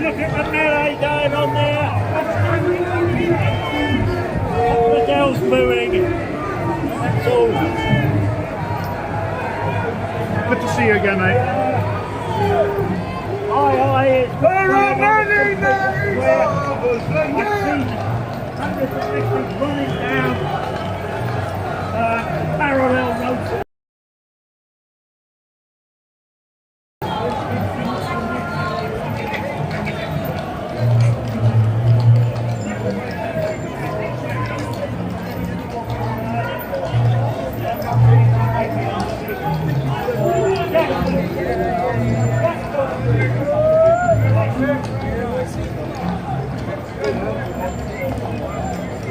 Look at the melee going on there. The girls booing. That's all. Good to see you again, mate. Aye, it's Running down parallel roads.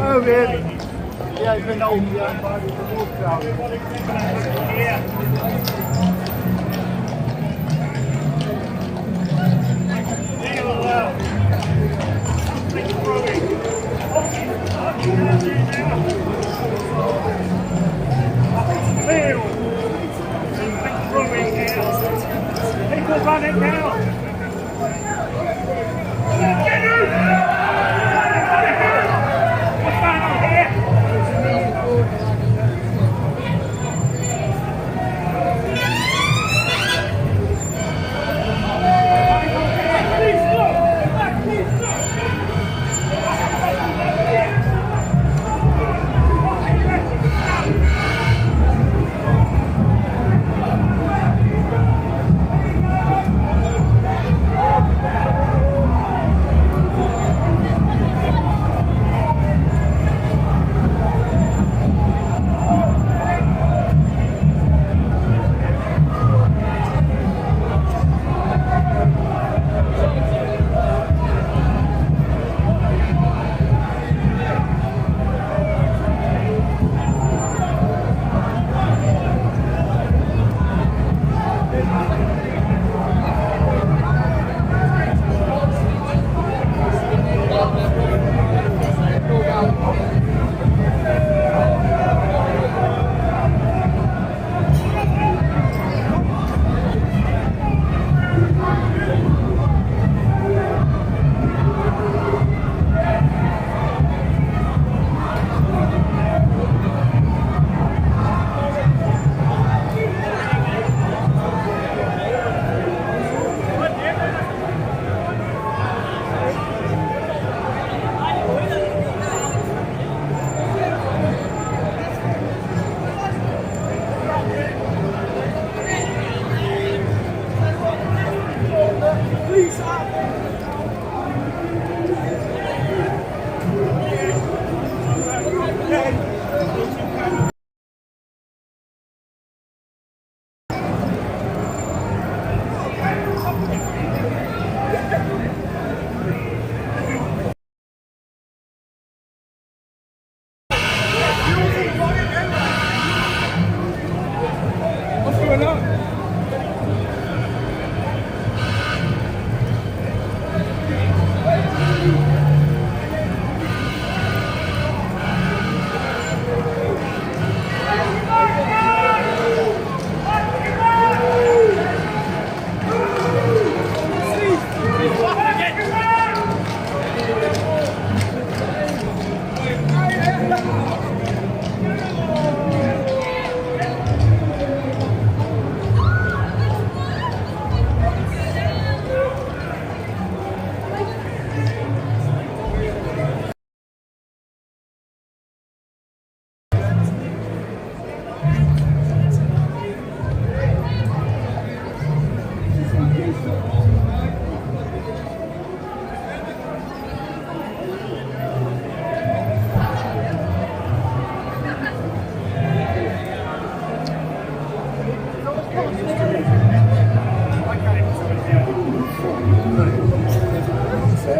Oh, really? Yeah, it's been old. People running now.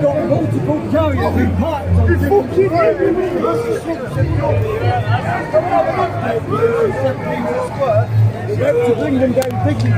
Got multiple carriers in parts on different to bring them down picking.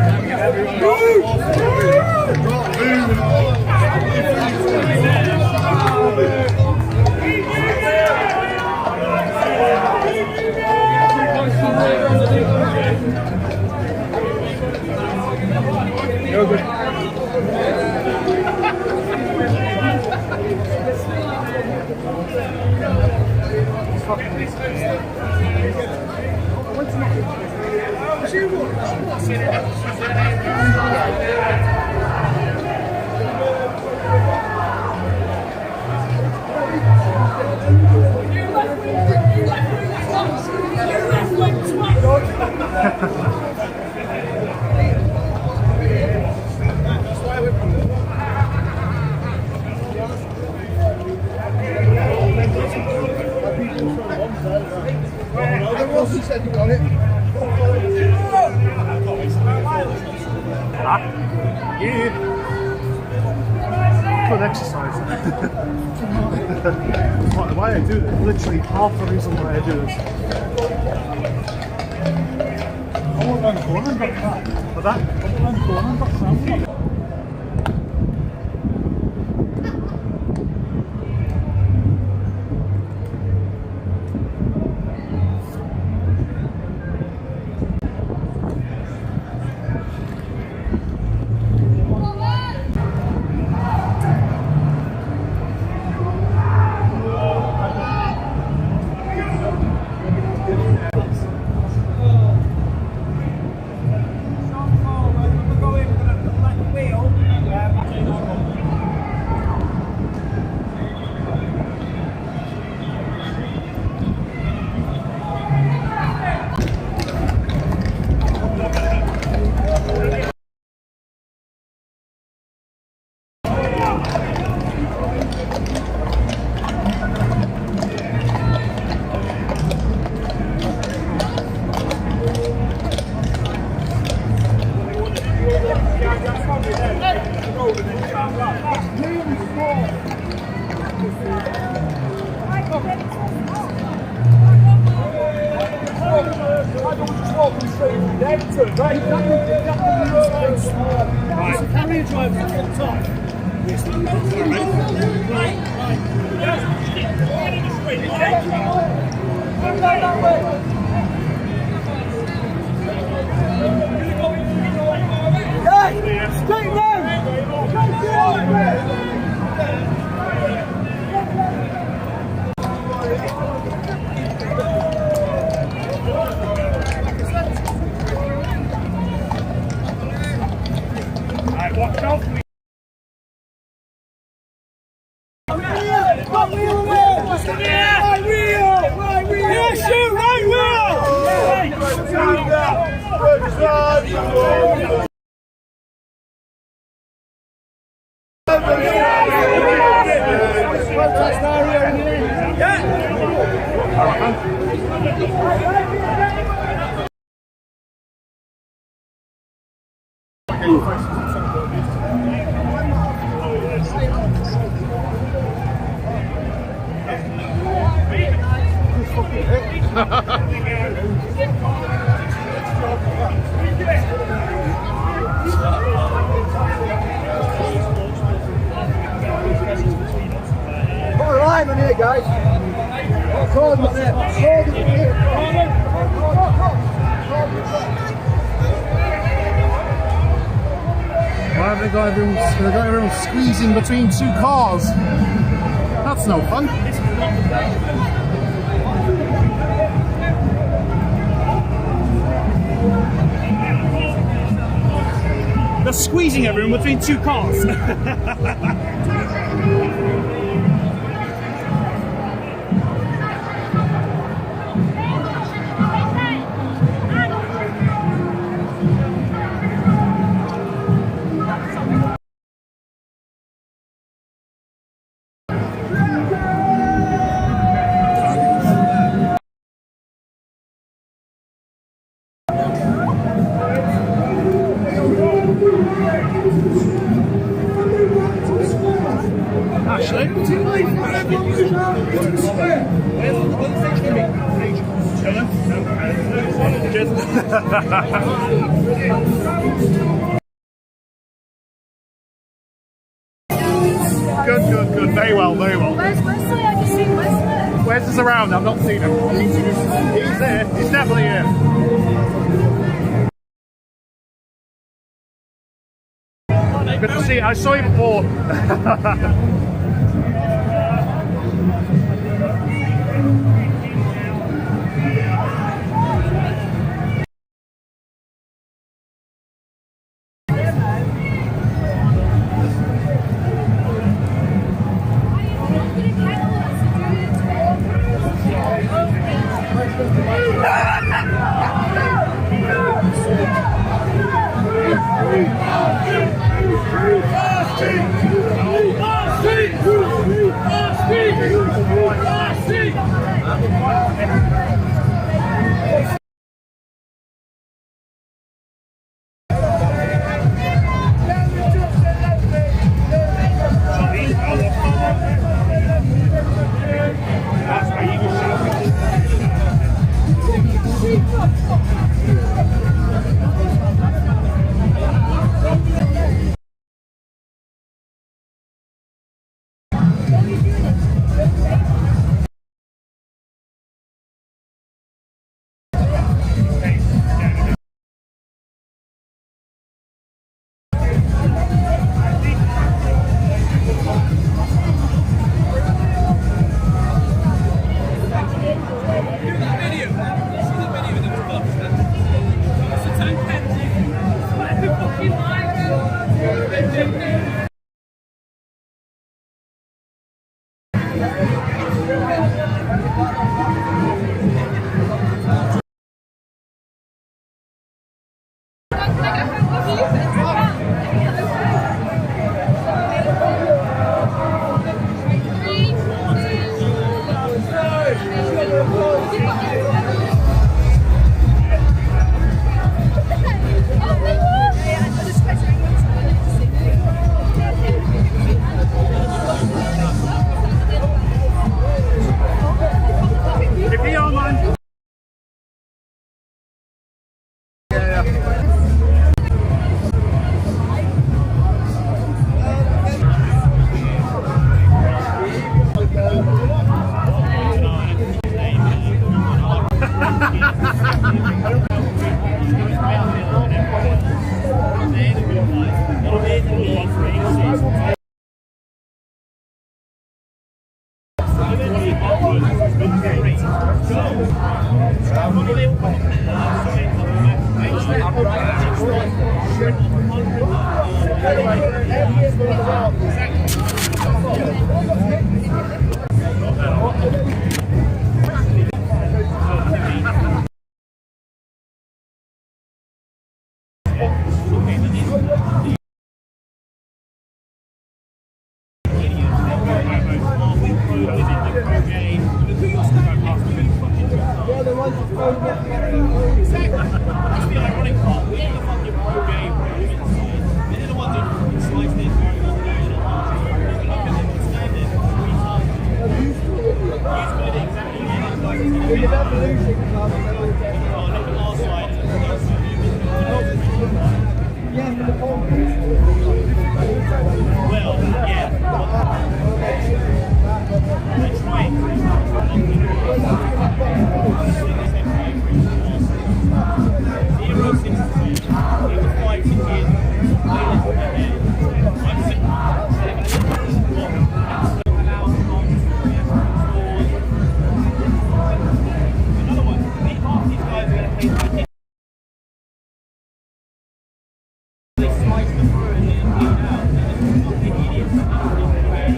Good exercise. Why I do this, literally half the reason why I do this. I want one corner and got that. For that? I want one corner and got that. They got everyone squeezing between two cars. That's no fun. squeezing everyone between two cars. Ashley? Good. Very well. Where's Wesley? I just seen Wesley. Where's around? I've not seen him. He's there. He's definitely here. Good to see you. I saw you before.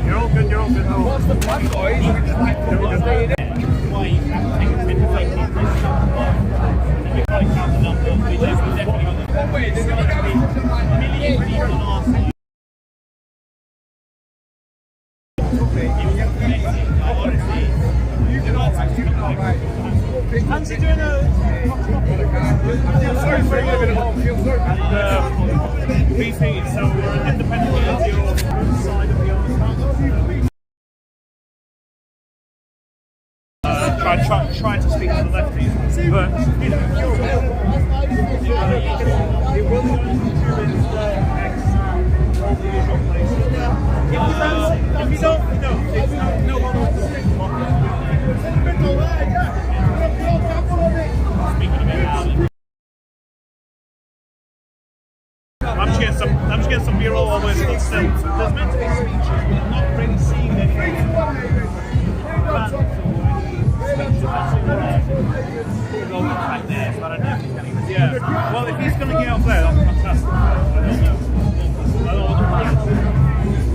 You're all good, you're all good. What's the plan, boys? You're all good. Why you have to take a 10 to 15 risks. If I count the number, we definitely got them. There's going to be a million people on our side. Fancy doing a... Sorry for living at home. VC, so we're independently at your side of the arm. Trying to speak to the lefties, but you know, it will go into if you don't, you know, it's no one wants to speak. I'm just getting some B-roll always still. There's meant to be speeches, but not really seeing anything. Yeah. Well, if he's going to get up there, that's fantastic. I don't know what the plan is.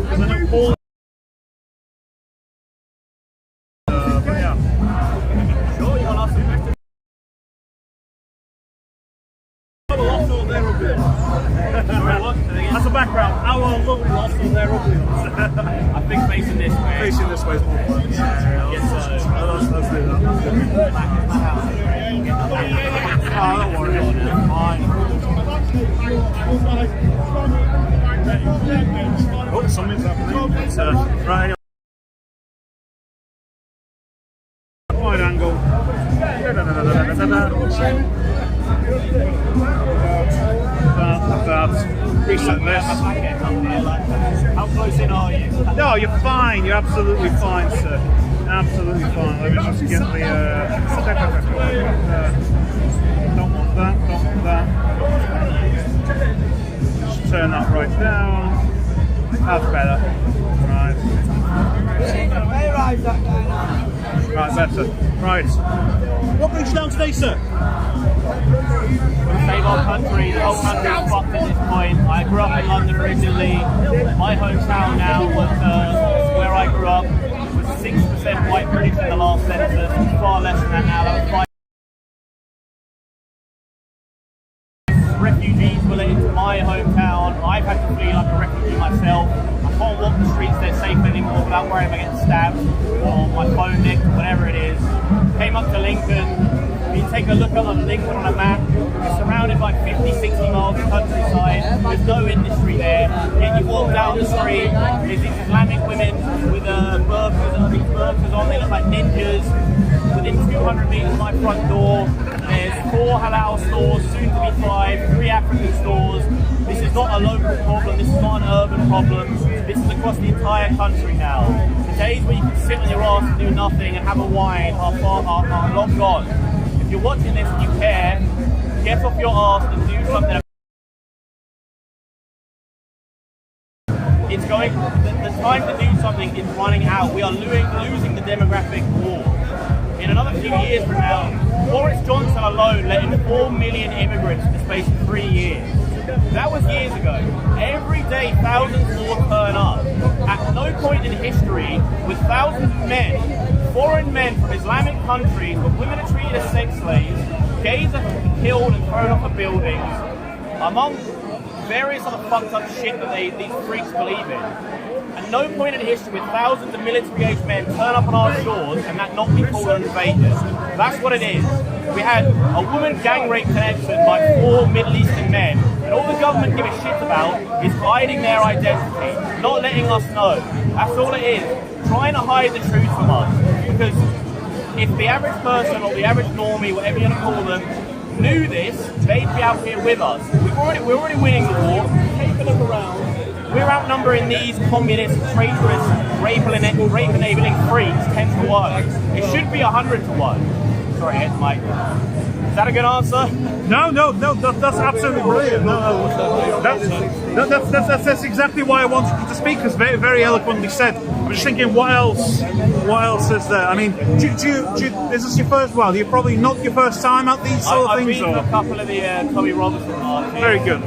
Because I know Paul. But yeah. Sure, you want to ask some questions? As a background, our lovely lost all their ugly ones. I think facing this way. Facing this way is more fun. Yes, Let's do that. Oh, don't worry. Fine. Oh, something's happening. It's, right. Wide angle. Reset this. How close in are you? No, you're fine. You're absolutely fine, sir. Absolutely fine. Let me just get the. Don't want that. Don't want that. Just turn that right down. That's better. Right. Right, better. Right. What brings you down today, sir? Save our country, the whole country's fucked at this point. I grew up in London originally. My hometown now was where I grew up was 6% white British in the last census. It's far less than that now. That was 5 refugees were let into my hometown. I've had to flee like a refugee myself. I can't walk the streets there safe anymore without worrying about getting stabbed or my phone nicked or whatever it is. Came up to Lincoln. If you take a look at Lincoln on a map, it's surrounded by 50, 60 miles of countryside. There's no industry there. Yet you walk down the street, there's these Islamic women with burqas on. They look like ninjas. Within 200 meters of my front door, there's 4 halal stores, soon to be 5, 3 African stores. This is not a local problem. This is not an urban problem. This is across the entire country now. The days where you can sit on your ass and do nothing and have a wine are long gone. If you're watching this and you care, get off your ass and do something. It's going. The time to do something is running out. We are losing the demographic war. In another few years from now, Boris Johnson alone let in 4 million immigrants in the space of 3 years. That was years ago. Every day, thousands more turn up. At no point in history, with thousands of men, foreign men from Islamic countries, where women are treated as sex slaves, gays are killed and thrown off of buildings, among various other fucked up shit that these freaks believe in. At no point in history with thousands of military-aged men turn up on our shores and that not be called an invasion. That's what it is. We had a woman gang rape connection by 4 Middle Eastern men, and all the government give a shit about is hiding their identity, not letting us know. That's all it is. Trying to hide the truth from us. Because if the average person or the average normie, whatever you want to call them, knew this, they'd be out here with us. We're already winning the war. Take a look around. We're outnumbering these communist, traitorous, rape-enabling freaks 10 to 1. It should be 100 to 1. Sorry, it's Mike. Is that a good answer? No, that's absolutely brilliant. That's exactly why I wanted you to speak, because very, very eloquently said. I'm just thinking, what else is there? I mean, is this your first? Well, you're probably not your first time at these sort of things. I've been to a couple of the Tommy Robinson marches. Very good.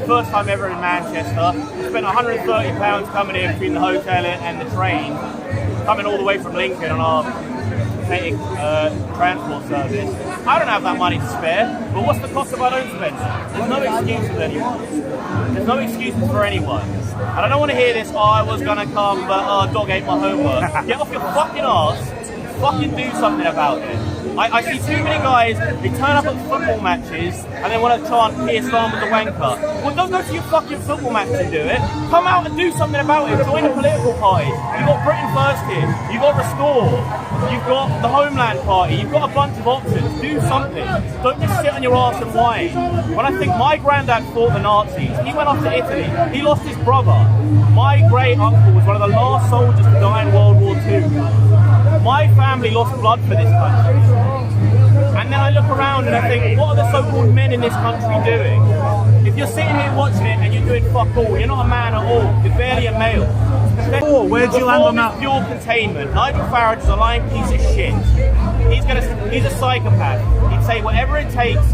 first time ever in Manchester. Spent £130 coming in between the hotel and the train, coming all the way from Lincoln on our pathetic transport service. I don't have that money to spare, but what's the cost if I don't spend it? There's no excuses anymore. There's no excuses for anyone. And I don't want to hear this, I was going to come, but dog ate my homework. Get off your fucking arse, fucking do something about it. I see too many guys, they turn up at football matches and they want to chant Piers Starmer's a wanker. Well, don't go to your fucking football match and do it. Come out and do something about it. Join a political party. You've got Britain First here. You've got Restore. You've got the Homeland Party. You've got a bunch of options. Do something. Don't just sit on your arse and whine. When I think my granddad fought the Nazis, he went off to Italy. He lost his brother. My great uncle was one of the last soldiers to die in World War II. My family lost blood for this country. And then I look around and I think, what are the so-called men in this country doing? If you're sitting here watching it and you're doing fuck all, you're not a man at all. You're barely a male. Where'd you land on that? Pure containment. Nigel Farage is a lying piece of shit. He's a psychopath. He'd say whatever it takes.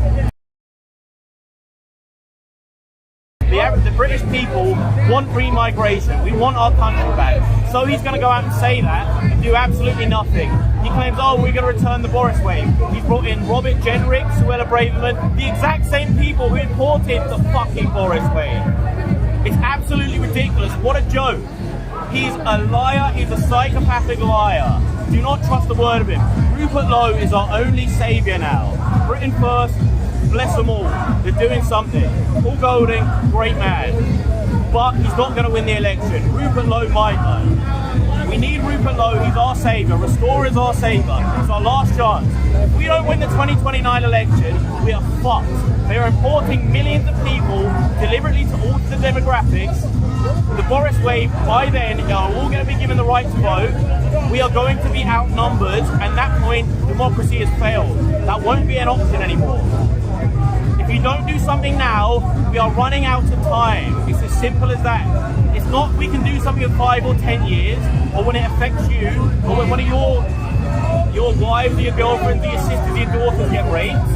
The British people want free migration. We want our country back. So he's going to go out and say that and do absolutely nothing. He claims, oh, we're going to return the Boris wave. He's brought in Robert Jenrick, Suella Braverman, the exact same people who imported the fucking Boris wave. It's absolutely ridiculous. What a joke. He's a liar. He's a psychopathic liar. Do not trust the word of him. Rupert Lowe is our only saviour now. Britain First. Bless them all. They're doing something. Paul Golding, great man. But he's not going to win the election. Rupert Lowe might though. We need Rupert Lowe. He's our saviour. Restore is our saviour. It's our last chance. If we don't win the 2029 election, we are fucked. They are importing millions of people deliberately to alter the demographics. The Boris wave, by then, are all going to be given the right to vote. We are going to be outnumbered, and at that point, democracy has failed. That won't be an option anymore. If you don't do something now, we are running out of time. It's as simple as that. It's not we can do something in 5 or 10 years, or when it affects you, or when one of your wives, or your girlfriends, or your sisters, or your daughters get raped,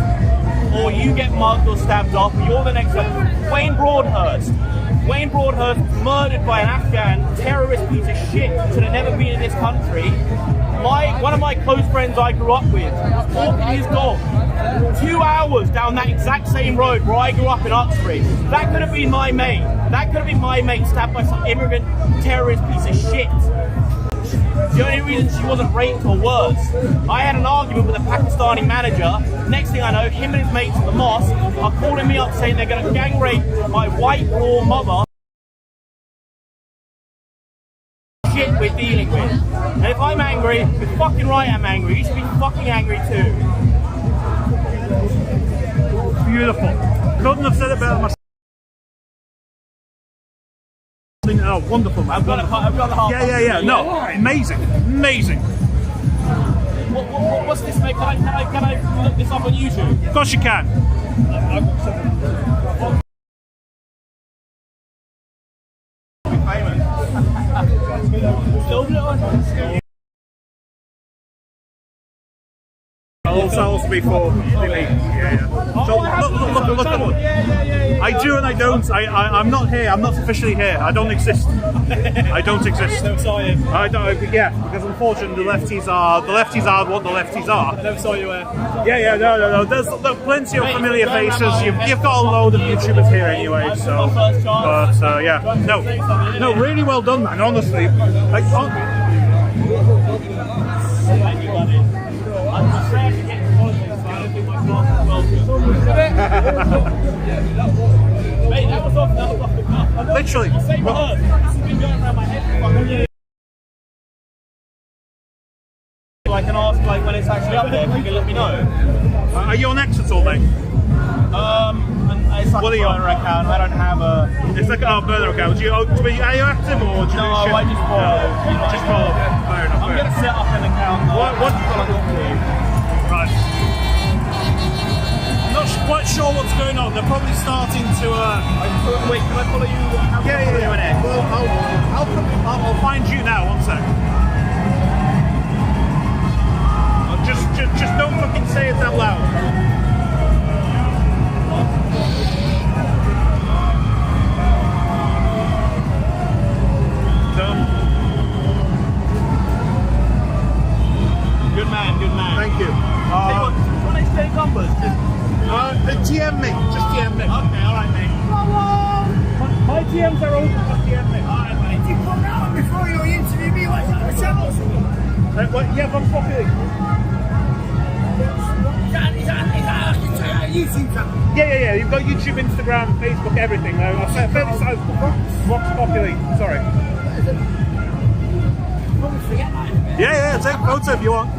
or you get mugged or stabbed up, or you're the next one. Wayne Broadhurst was murdered by an Afghan terrorist piece of shit who should have never been in this country. One of my close friends I grew up with was walking his dog 2 hours down that exact same road where I grew up in Uxbridge. That could have been my mate. That could have been my mate stabbed by some immigrant terrorist piece of shit. The only reason she wasn't raped or worse. I had an argument with a Pakistani manager. Next thing I know, him and his mates at the mosque are calling me up saying they're going to gang rape my white raw mother. Shit we're dealing with. And if I'm angry, you're fucking right I'm angry. You should be fucking angry too. Beautiful. Couldn't have said it better myself. Oh, wonderful, man. I've got the half. Yeah. No, amazing. What's this, mate? Can I look this up on YouTube? Of course you can. Also before delete. So look at one. I do and I don't. I'm not here. I'm not officially here. I don't exist. I don't exist. I never saw you. I don't. Yeah, because unfortunately the lefties are what the lefties are. I never saw you where. Yeah. No. There's plenty of familiar faces. You've got a load of YouTubers here anyway. So, but yeah, no, really well done, man. Honestly, like. Thank you, buddy. I'm just trying to get to politics, so I don't think my class is welcome. Mate, that was off the cuff. Literally. I'll say what? This has been going around my head for fucking years. I can ask when it's actually up there, if you can let me know. Are you on X at all, mate? It's like a burner account. I don't have a... It's like a burner account. Are you active or do you No, I just follow. Just follow. Fair enough. I'm going to set up an account. What? Right. I'm not quite sure what's going on. They're probably starting to... Wait, can I follow you? Yeah. Well, I'll find you now. 1 sec. Just don't fucking say it out loud. TM me. Just TM me. Okay, alright, mate. My TMs are open. Just TM me. Alright, mate. You come round before you interview me. What's that? The channel? Yeah, Vox Populi. Is that a YouTube channel? Yeah. You've got YouTube, Instagram, Facebook, everything. I'll say fairly size. Vox Populi. Sorry. Forget that in a bit. Yeah. Take a photo if you want.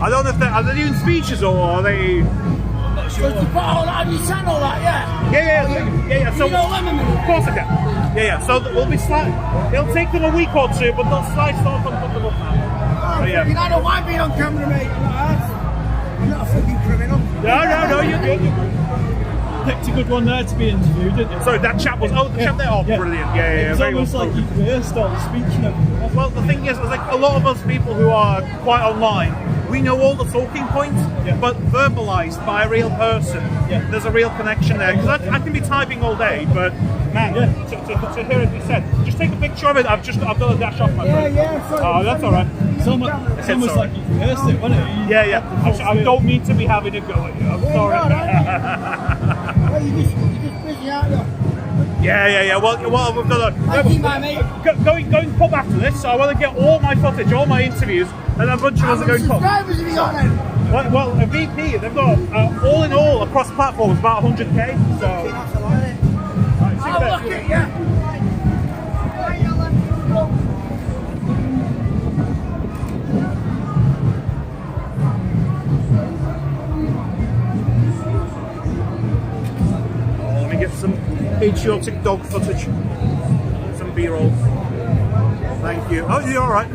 I don't know if are they doing speeches or are they? So you put all that on your channel, like, yeah? Yeah. So, You know them a minute? of course I can. Yeah. So we'll be it'll take them a week or two, but they'll slide stuff and put them up now. Oh, yeah. you know, I don't mind being on camera, mate. I'm not a fucking criminal. No, you're good. Picked a good one there to be interviewed, didn't you? Sorry, that chap was. Oh, the chap there. Oh, brilliant. Yeah. It's Very almost well like you rehearsed all the speech and everything. Well, the thing is, like a lot of us people who are quite online, we know all the talking points, but verbalized by a real person, there's a real connection there. Because I can be typing all day, but man, to hear it be said, just take a picture of it. I've got to dash off my friend. Yeah, sorry. Oh, that's all right. It's almost sorry. like you rehearsed it, wasn't it? Yeah. I don't mean to be having a go at you. I'm sorry. Well, you're just busy, aren't you? Yeah. Well, we've got Thank you, my mate. going pub after this, so I want to get all my footage, all my interviews, and a bunch of us are going pub. subscribers have you got then? Well, a VP, they've got all in all across platforms about 100k. So, That's a lot, isn't it? right, see you Oh, there. look at you. Let me get some patriotic dog footage, some B-roll. Thank you. Oh, you're all right.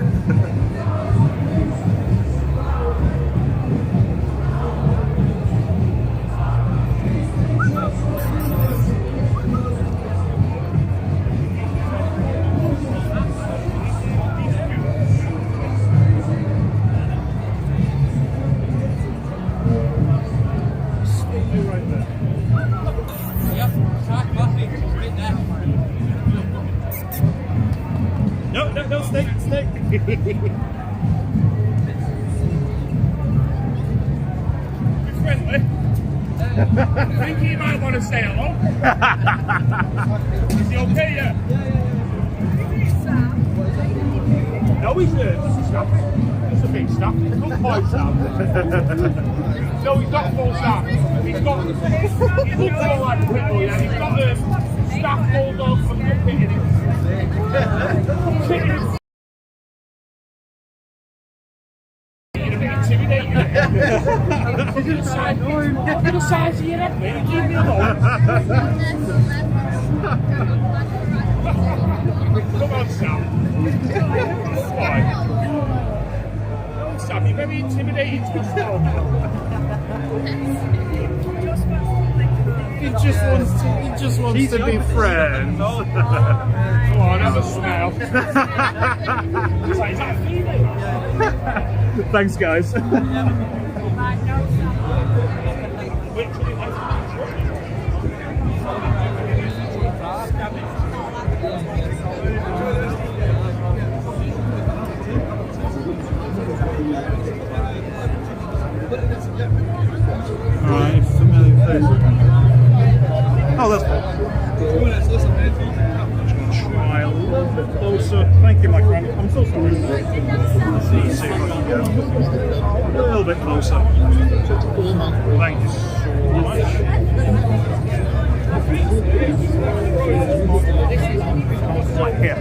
No, stay. Friendly. Think he might want to say hello. Is he okay? Yeah. No, he's just a staff. Just a big staff. Not quite staff. No, he's not full staff. He looks more like a pit bull, yeah. He's got a staff bulldog from the pit in him. Intimidating. Look at the size of your head, mate. Leave me alone. Come on, Sam. Why? No, Sam, you're very intimidating to be still. He just wants to be friends. Come on, have a smile. Is that a female? Thanks, guys. Alright, familiar face. Oh, that's cool. Try a little bit closer. Thank you, my friend. I'm so sorry. Let's see if I can get a little bit closer. Thank you so much. Like here.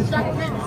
Jack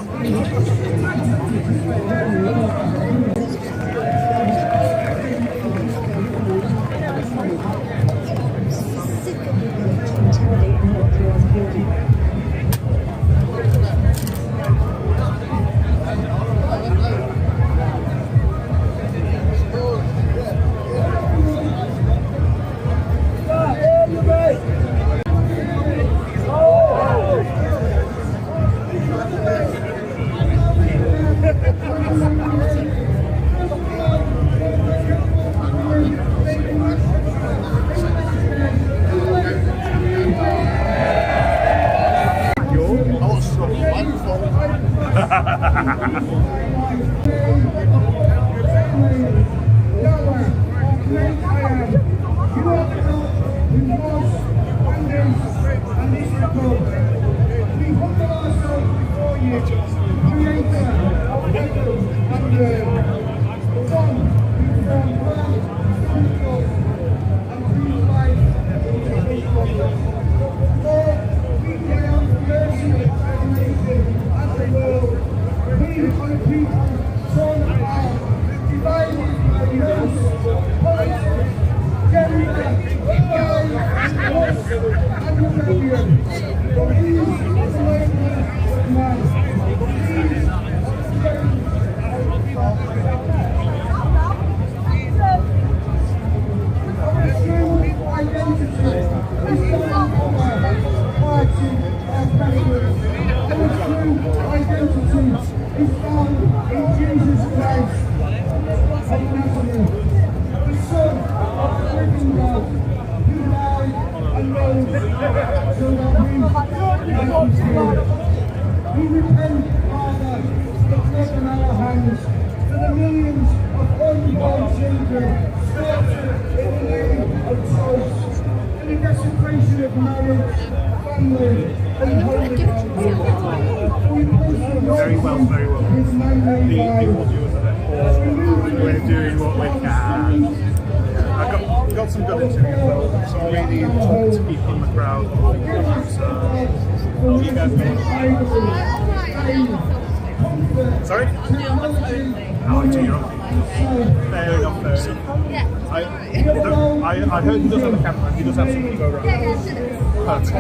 We repent, Father, for the blood on our hands, for the millions of unborn children slaughtered in the name of choice, for the desecration of marriage, family, and holy life. We place your Very well, very well. His mighty We're doing what we can. I got some good interviews, some really talkative people in the crowd. So, you guys sorry? No, I do your own thing. Fair enough, fair enough. I heard he does have a camera, he does have something to go around. That's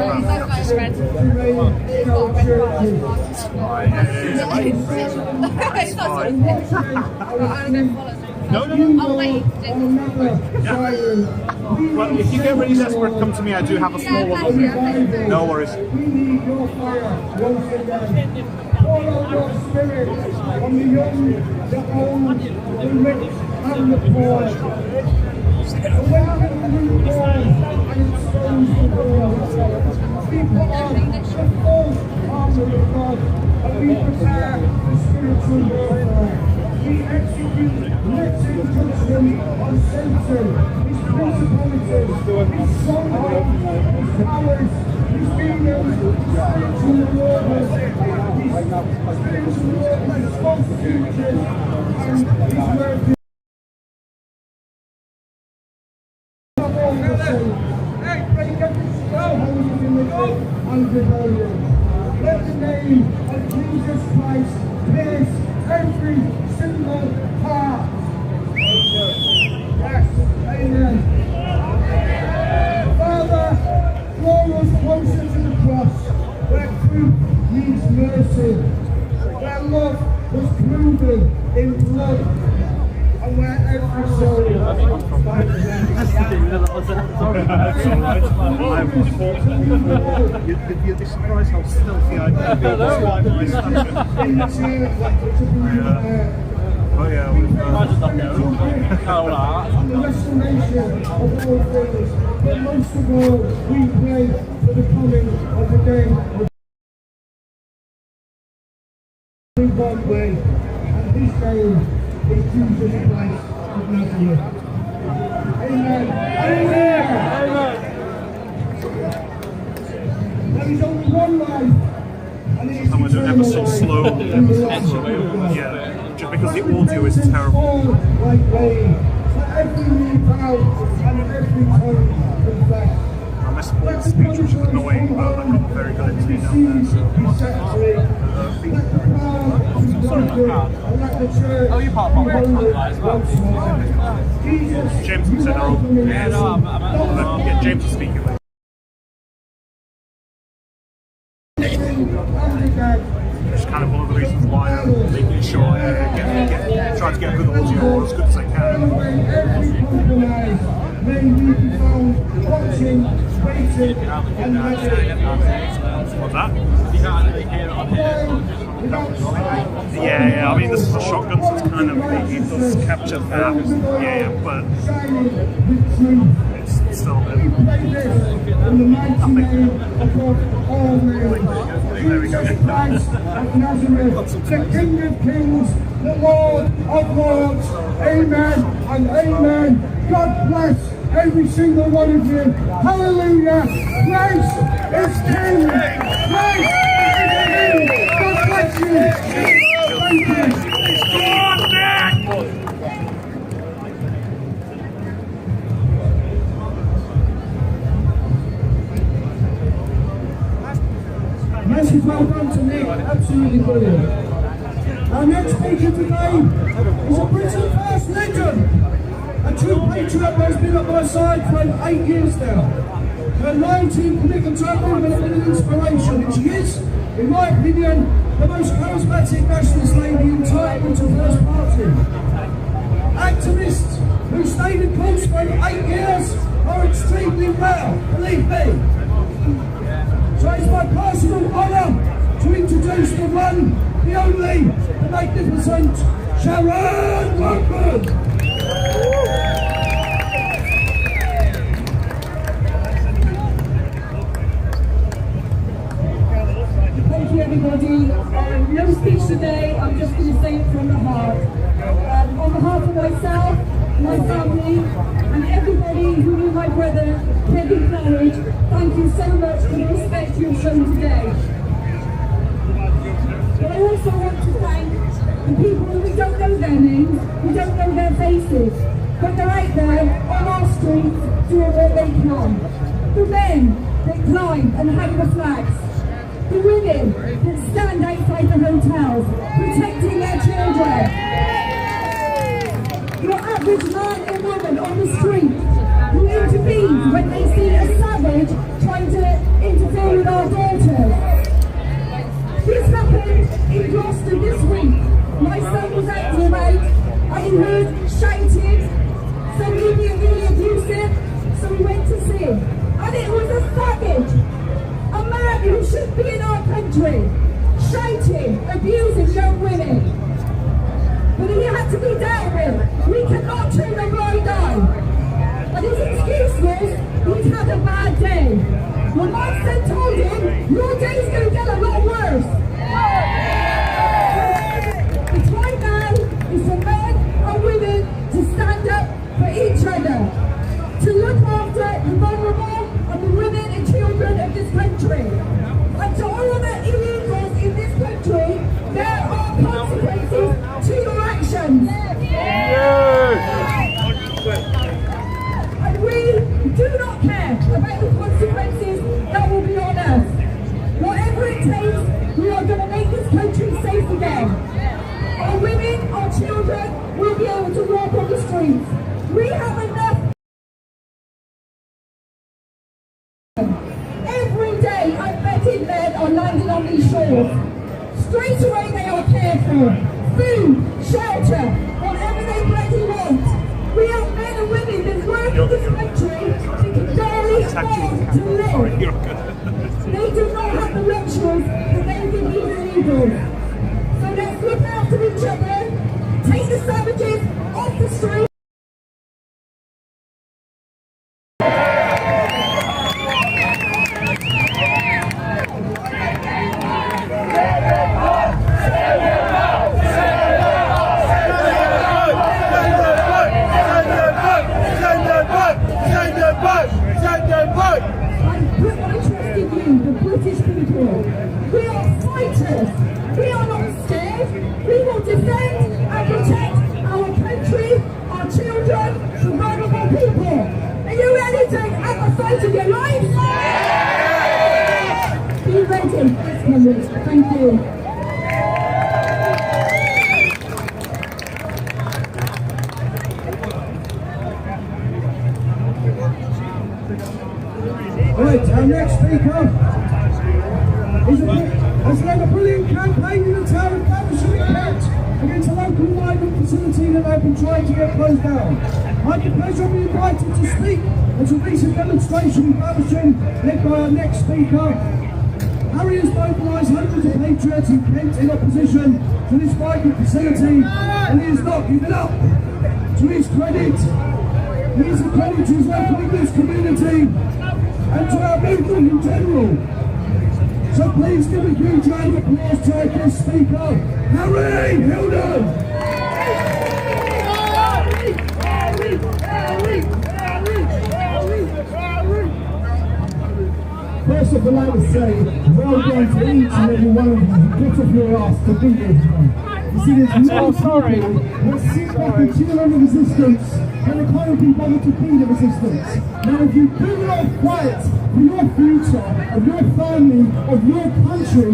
No. Oh, wait. Well, if you get really desperate, come to me. I do have a small one on me. No worries. We need your fire once again. Pour out your spirit on the young, the old, the rich, and the poor. Awaken the newborn and expose the world. We put on the full armor of God and we prepare the spiritual warfare. We execute written judgment on Satan, his principalities, his strongholds, his powers, his demons, his spiritual warriors, his spiritual warriors, false teachers, and his word. Break every stronghold of religion and rebellion. Let the name of Jesus Christ pierce every single heart. Yes, amen. Father, draw us closer to the cross, where truth needs mercy, where love was proven in blood, and where every soul finds You'd be surprised how stealthy I can be. Oh yeah, and the restoration of all things. But most of all, we pray for the coming of the day of in one way, and his name is Jesus Christ of Nazareth. Amen. Amen. There is only one life, and it is I'm going to do ever so eternal slow. life in the Lord. Yeah, just because the audio is terrible. All like rain, for every knee bow and every tongue confess. missed Paul's speech, which is annoying, but I got a very good interview down there. Oh, you part of my as well. James said, "Oh, Yeah, no, I'm yeah, James is speaking." Which is kind of one of the reasons why I'm making sure I try to get a good audio as good as I can. What's that? You can't really hear it on here. Yeah, I mean, this is a shotgun, so it's kind of, it does capture that. Yeah, but it's still there we go. The King of Kings, the Lord of Lords. Amen and amen. God bless every single one of you. Hallelujah. Christ is King. Christ is King. God bless you. Thank you. Come on, Nick! Massive well done to Nick, absolutely brilliant. Our next speaker today is a Britain First legend, a true patriot that's been at my side for 8 years now. Her loyalty and commitment to our movement have been an inspiration, and she is, in my opinion, the most charismatic nationalist lady in the entire Britain First Party. Activists who stayed in course for 8 years are extremely rare, believe me. So it's my personal honour to introduce the one, the only, the magnificent Sharon Woodward. Thank you, everybody. No speech today, I'm just going to say it from the heart. On behalf of myself, my family, and everybody who knew my brother, Kevin Claridge, thank you so much for the respect you've shown today. But I also want to thank the people who we don't know their names, we don't know their faces, but they're out there on our streets doing what they can. The men that climb and hang the flags. The women that stand outside the hotels, protecting their children. Your average man and woman on the street who intervene when they see a savage trying to interfere with our daughters. This happened in Gloucester this week. My son was out and about, and he heard shouting, some idiot really abusive, so we went to see him. And it was a savage, a man who shouldn't be in our country, shouting, abusing young women. But he had to be dealt with. We cannot turn a blind eye. And his excuse was, he'd had a bad day. Well, my son told him, your day's going to get a lot worse. The time now is for men and women to stand up for each other, to look after the vulnerable and the women and children of this country. And to all the illegals in this country, there are consequences to your actions. And we do not care about the consequences that will be on us. Whatever it takes, we are going to make this country safe again. Our women, our children will be able to walk on the streets. We have enough. Every day unvetted men are landing on these shores. Straight away they are cared for. Food, shelter, whatever they bloody want. We have men and women that work in this country that can barely afford to live. They do not have the luxuries that they give these illegals. So let's look after each other, take the savages off the street. Put my trust in you, the British people. We are fighters. We are not scared. We will defend and protect our country, our children, the vulnerable people. Are you ready to have a fight of your life? Yes, members. Thank you. Right, our next speaker has led a brilliant campaign in the town of Faversham in Kent against a local migrant facility that they've been trying to get closed down. I had the pleasure of being invited to speak at a recent demonstration in Faversham led by our next speaker. Harry has mobilised hundreds of patriots in Kent in opposition to this migrant facility, and he has not given up. To his credit, he is a credit to his local English community and to our movement in general. So please give a huge round of applause to our guest speaker, Harry Hilden. First of all, I would say, well done to each and every one of you who got off your ass to be here tonight. You see, there's no people that sit back and cheer on the resistance and they can't be bothered to be the resistance. Now, if you do not fight for your future, of your family, of your country,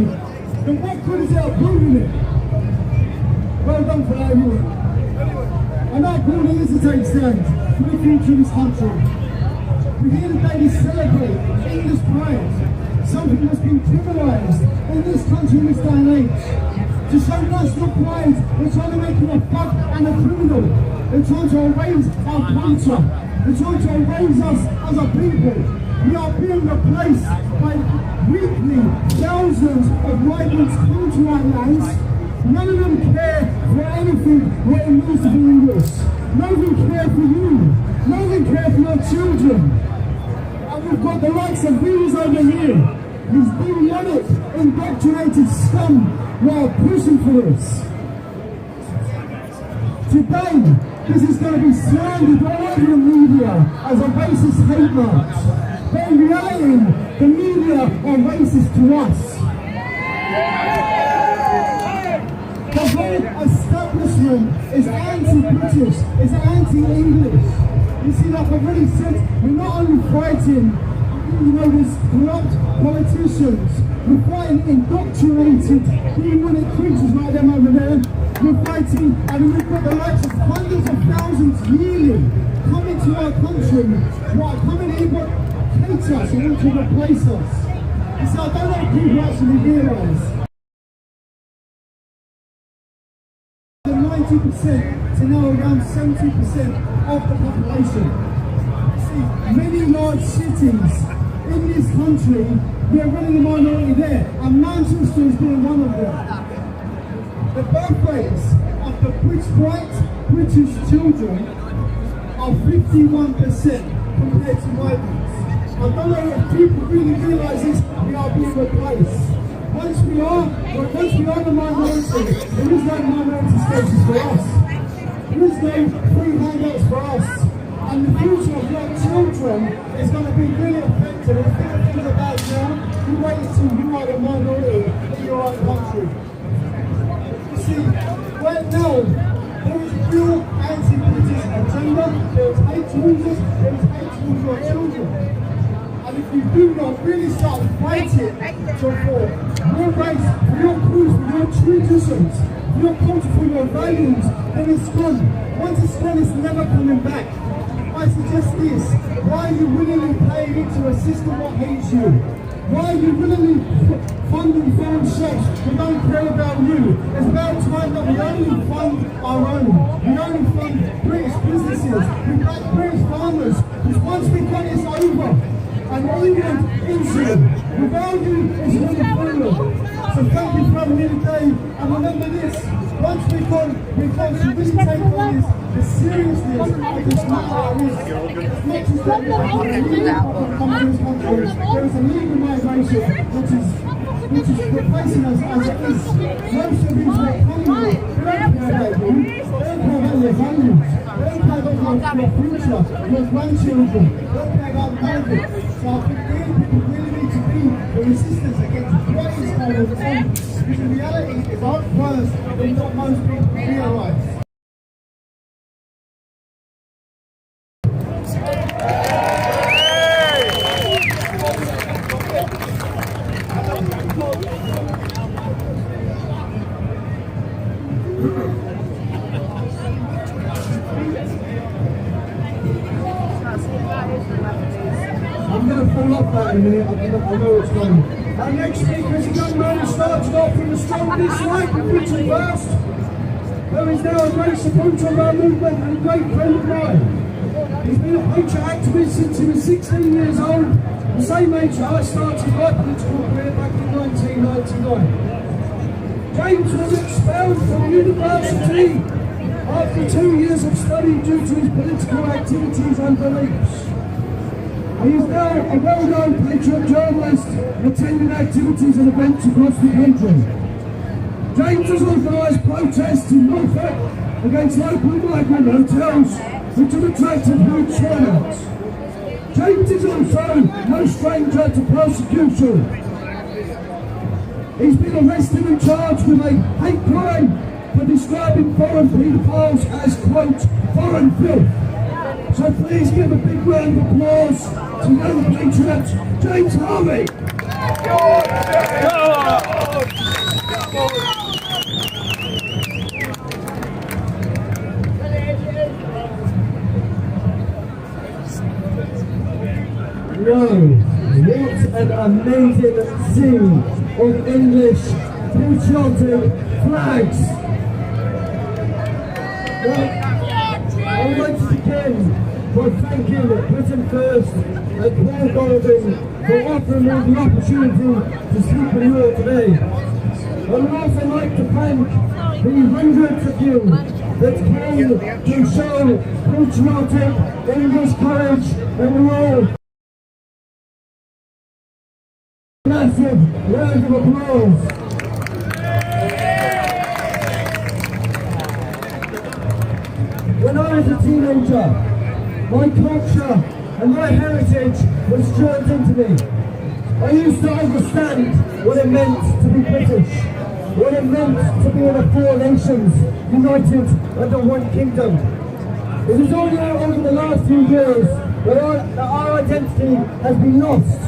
then what good is it of proving it? Well done for that, you. And our calling is to take stand for the future of this country. We're here today to celebrate English pride, something that's been criminalised in this country in this day and age. To show national pride, they're trying to make you a thug and a criminal. They're trying to erase our culture. They're trying to erase us as a people. We are being replaced by weekly thousands of migrants coming to our lands. None of them care for anything what it means to be English. None of them care for you. None of them care for your children. And we've got the likes of these over here. These demonic, indoctrinated scum who are pushing for this. Today, this is going to be slandered all over the media as a racist hate march. But in reality, the media are racist to us. The whole establishment is anti-British, is anti-English. You see, like I've already said, we're not only fighting, these corrupt politicians, we're fighting indoctrinated, demonic creatures like them over there. We're fighting, and we've got the likes of hundreds of thousands yearly coming to our country, coming here but hate us and want to replace us. And so I don't know if people actually realise 90% to now around 70% of the population. See, many large cities in this country, we are running a minority there, and Manchester is being one of them. The birth rates of the white British children are 51% compared to migrants. I don't know if people really realise this, we are being replaced. Once we are the minority, there is no minority status for us. There is no free handouts for us. And the future of your children is going to be really affected. And if things are bad now, you wait until you are the minority in your own country. You see, right now, there is real anti-British agenda. There is hate towards us, there is hate towards your children. And if you do not really start fighting for your race, for your cause, for your traditions, for your culture, for your values, then it's gone. Once it's gone, it's never coming back. I suggest this: why are you willingly paying into a system that hates you? Why are you willingly funding foreign chefs who don't care about you? It's about time that we only fund our own. We only fund British businesses. We back British farmers. Because once we get this over, and England into without you is really full. So thank you for having me today. And remember this: once we've got to really take on this, the seriousness of this matter is as much as that we have to come to this country, there is a legal migration which is replacing us as it is. Most of these are coming, they don't care about you, they don't care about your values, they don't care about your future, your grandchildren, they don't care about migrants. So I think people really need to be the resistance against what is going on, because in reality it's out worse than what most people realise. I'm going to fall off that in a minute, I know it's going. Our next speaker is a young man who started off from the strong dislike of Richard First, who is now a great supporter of our movement and a great friend of mine. He's been a preacher activist since he was 16 years old, the same age that I started my political career back in 1999. James was expelled from university after 2 years of study due to his political activities and beliefs. He is now a well-known patriot journalist, attending activities and events across the country. James has organised protests in Norfolk against local migrant hotels which have attracted huge turnouts. James is also no stranger to persecution. He's been arrested and charged with a hate crime for describing foreign paedophiles as, quote, foreign filth. So please give a big round of applause to young patriot James Harvey. Whoa, what an amazing scene of English patriotic flags. Well, I would like to begin by thanking Britain First and Paul Golden for offering me the opportunity to speak in Europe today. I would also like to thank the hundreds of you that came to show patriotic English courage and role. Massive round of applause. When I was a teenager, my culture and my heritage was drilled into me. I used to understand what it meant to be British, what it meant to be in the four nations, united under one kingdom. It is only over the last few years that our identity has been lost.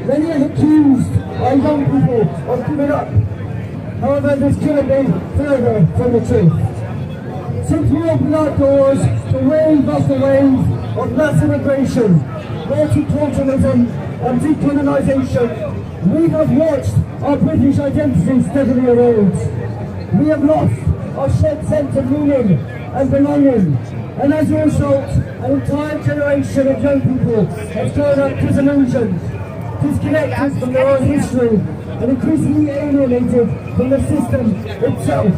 Many have accused our young people of giving up. However, this couldn't be further from the truth. Since we opened our doors to wave after wave of mass immigration, multiculturalism and decolonisation, we have watched our British identity steadily erode. We have lost our shared sense of meaning and belonging, and as a result, an entire generation of young people has grown up disillusioned, disconnected from their own history, and increasingly alienated from the system itself.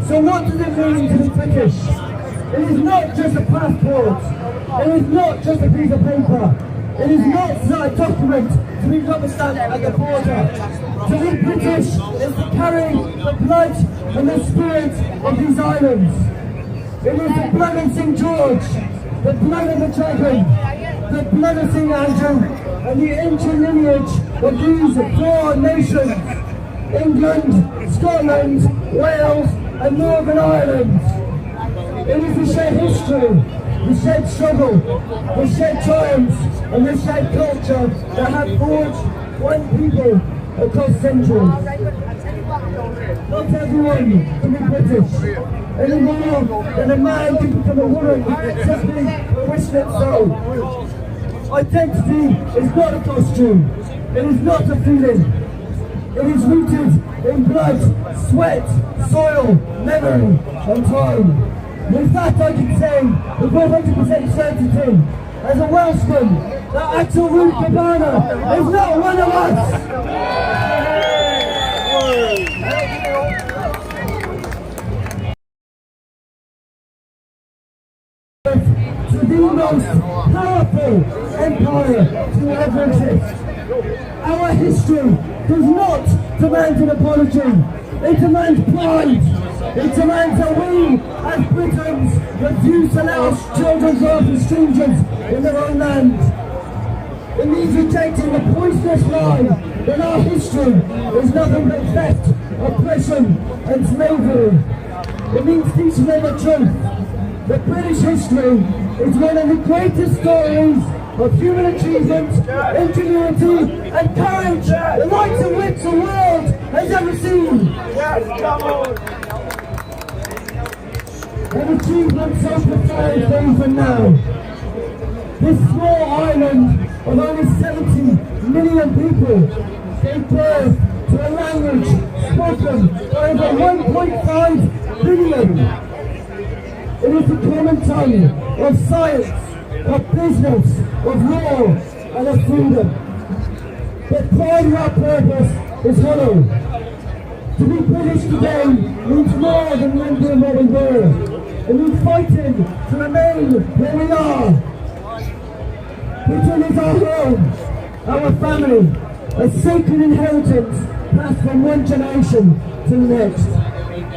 So what does it mean to be British? It is not just a passport. It is not just a piece of paper. It is not a document to be rubber stamped at the border. To be British is to carry the blood and the spirit of these islands. It is the blood of St. George, the blood of the dragon, the blood of St. Andrew, and the ancient lineage of these four nations: England, Scotland, Wales, and Northern Ireland. It is the shared history, the shared struggle, the shared triumphs, and the shared culture that have forged one people across centuries. Not everyone can be British, any more than a man can become a woman simply for wishing it so. Identity is not a costume, it is not a feeling. It is rooted in blood, sweat, soil, memory, and time. With that I can say, with 100% certainty, as a Welshman, that Axel Ruth Cabana is not one of us! To the most powerful empire to ever exist. Our history does not demand an apology. It demands pride. It demands that we, as Britons, refuse to let our children grow up as strangers in their own land. It means rejecting the poisonous lie that our history is nothing but theft, oppression, and slavery. It means teaching them the truth. That British history is one of the greatest stories of human achievement, ingenuity, and courage, the likes of which the world has ever seen. Yes, come on. an achievement so profound for even now. This small island of only 70 million people gave birth to a language spoken by over 1.5 billion. It is the common tongue of science, of business, of law, and of freedom. But pride in our purpose is hollow. To be British today means more than living in what we were. It means fighting to remain where we are. Britain is our home, our family, a sacred inheritance passed from one generation to the next.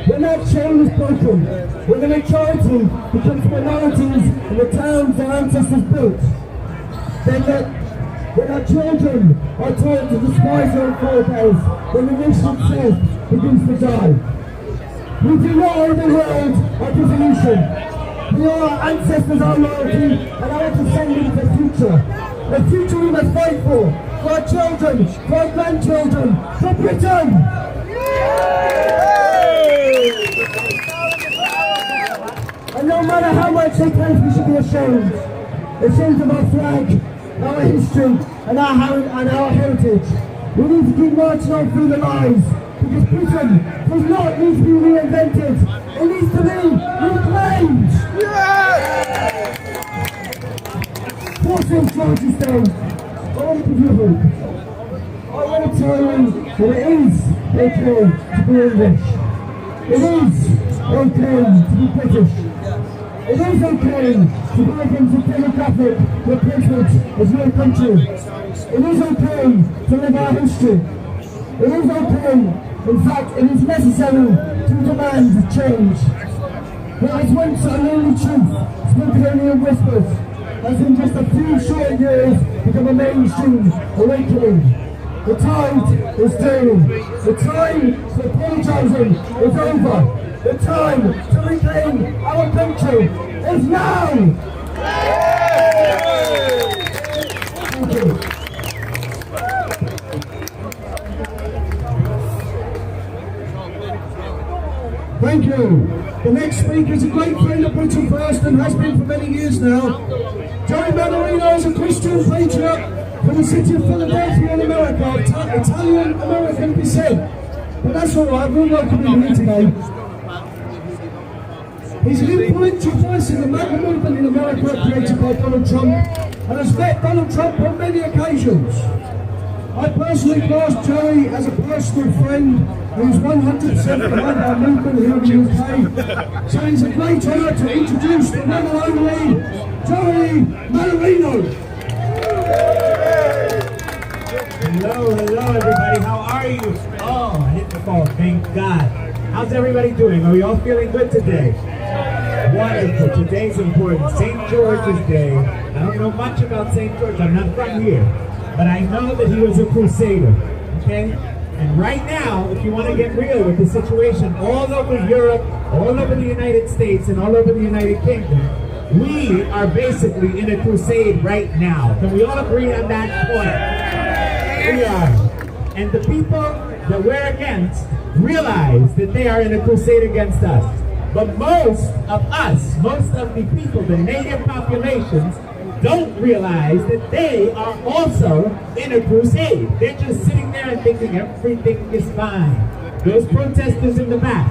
When that chain is broken, when the majority becomes minorities in the towns their ancestors built, then when our children are taught to despise their forebears, when the nation itself begins to die. We do not owe the world our dissolution. We owe our ancestors our loyalty and our descendants a future. A future we must fight for our children, for our grandchildren, for Britain! And no matter how much they claim we should be ashamed of our flag, our history, and our heritage. We need to keep marching on through the lives, because Britain does not need to be reinvented. It needs to be reclaimed. Yes! St. George's Day, I want to give you hope. I want to tell you that it is okay to be English. It is okay to be British. It is okay to be against the demographic replacement of your country. It is okay to live our history. It is okay, in fact, it is necessary to demand change. What was once a lonely truth, spoken only in whispers, has in just a few short years become a mainstream awakening. The tide is turning. The time for apologising is over. The time to reclaim our country is now! Thank you. Thank you. The next speaker is a great friend of Britain First and has been for many years now. Joey Manorino is a Christian patriot from the city of Philadelphia in America, Italian-American descent. But that's all right, we'll welcome him here today. He's an influential voice in the MAGA movement in America created by Donald Trump and has met Donald Trump on many occasions. I personally class Joey as a personal friend who's 100% behind our movement here in the UK. So it's a great honour to introduce the one and only Joey Manorino. Hello everybody, how are you? Oh, I hit the ball, thank God. How's everybody doing? Are you all feeling good today? Wonderful, today's important. St. George's Day. I don't know much about St. George, I'm not from here. But I know that he was a crusader, okay? And right now, if you want to get real with the situation all over Europe, all over the United States, and all over the United Kingdom, we are basically in a crusade right now. Can we all agree on that point? We are. And the people that we're against realize that they are in a crusade against us. But most of us, most of the people, the native populations, don't realize that they are also in a crusade. They're just sitting there and thinking everything is fine. Those protesters in the back,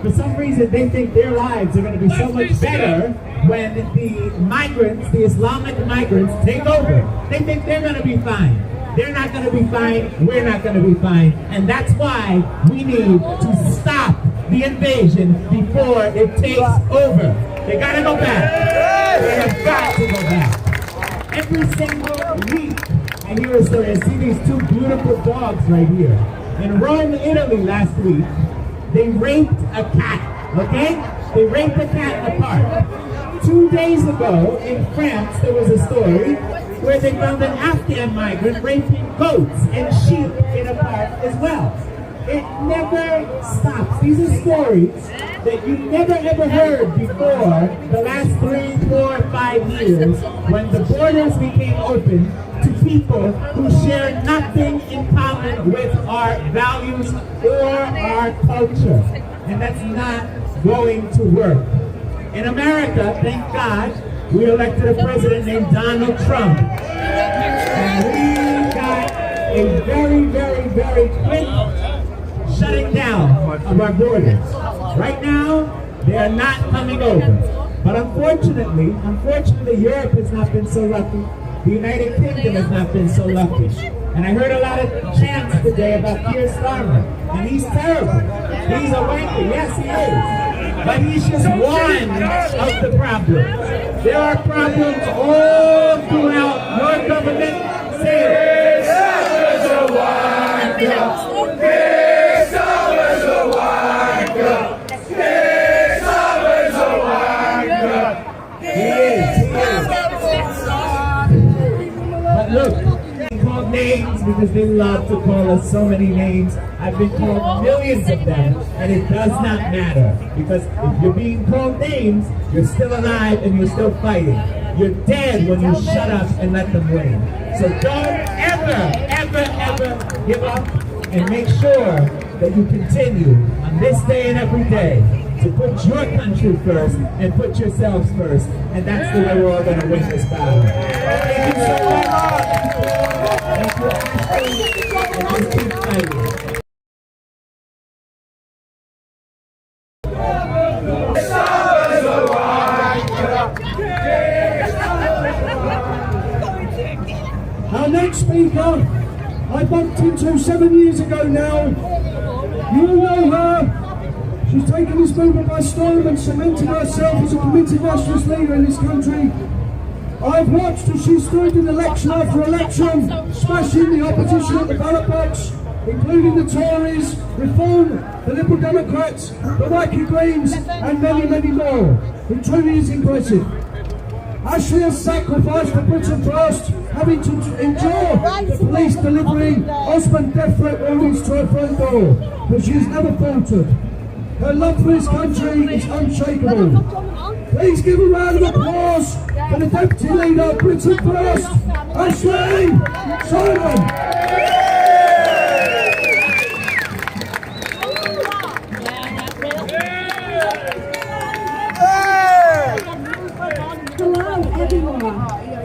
for some reason they think their lives are going to be so much better when the migrants, the Islamic migrants, take over. They think they're going to be fine. They're not going to be fine, we're not going to be fine. And that's why we need to stop the invasion before it takes over. They got to go back. They have got to go back. Every single week, I hear a story. I see these two beautiful dogs right here. In Rome, Italy last week, they raped a cat, okay? They raped a cat in a park. 2 days ago, in France, there was a story where they found an Afghan migrant raping goats and sheep in a park as well. It never stops. These are stories that you never ever heard before the last 3, 4, 5 years when the borders became open to people who share nothing in common with our values or our culture. And that's not going to work. In America, thank God, we elected a president named Donald Trump. And we got a very, very, very quick shutting down of our borders. Right now, they are not coming over. But unfortunately, Europe has not been so lucky. The United Kingdom has not been so lucky. And I heard a lot of chants today about Keir Starmer. And he's terrible. He's a wanker. Yes, he is. But he's just one of the problems. There are problems all throughout your government. Say it. Keir Starmer's a wanker. Keir Starmer's a wanker. Keir Starmer's a wanker. He is. But look, we call names because they love to call us so many names. I've been called millions of them, and it does not matter. Because if you're being called names, you're still alive and you're still fighting. You're dead when you shut up and let them win. So don't ever give up, and make sure that you continue on this day and every day to put your country first and put yourselves first. And that's the way we're all going to win this battle. Thank you so much. Thank you, Ashley. And just keep fighting. Our next speaker, I bumped into 7 years ago now. You all know her. She's taken this movement by storm and cemented herself as a committed nationalist leader in this country. I've watched as she stood in election after election, smashing the opposition at the ballot box, including the Tories, Reform, the Liberal Democrats, the Wacky Greens, and many, many more. It truly is impressive. Ashley has sacrificed for Britain first, having to endure the police delivering Osmond death threat warnings to her front door, but she has never faltered. Her love for this country is unshakable. Please give a round of applause for the Deputy Leader of Britain First, Ashley Simon.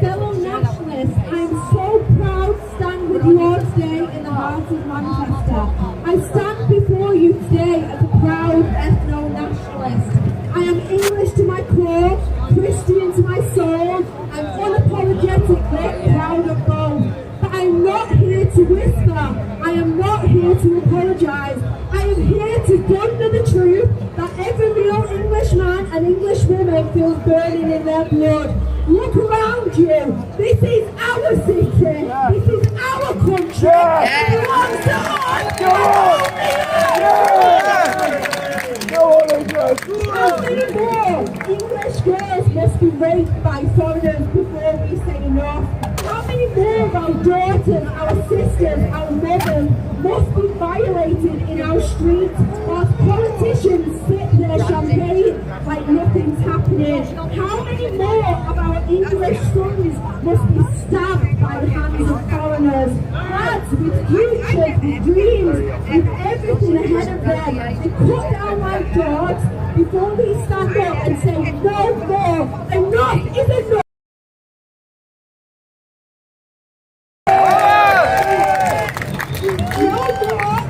Fellow nationalists, I'm so proud to stand with you all today in the heart of Manchester. I stand before you today as a proud ethno-nationalist. I am English to my core, Christian to my soul. I'm unapologetically proud of both. But I'm not here to whisper. I am not here to apologise. I am here to thunder the truth that every real Englishman and Englishwoman feels burning in their blood. Look around you. This is our city. This is our country. It belongs to us. How many more English girls must be raped by foreigners before we say enough? How many more of our daughters, our sisters, our mothers must be violated in our streets whilst politicians sip their champagne like nothing's happening? How many more of our English sons must be stabbed by the hands of foreigners? Lads with futures, with dreams, with everything ahead of them, they cut down like dogs before we stand up and say no more. Enough is enough.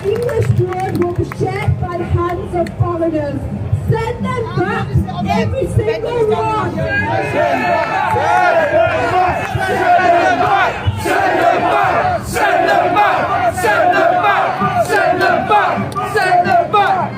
English blood will be shed by the hands of foreigners. Send them back, every single one. Send them back. Send them back. Send them back. Send them back. Send them back. Send them back. Send them back.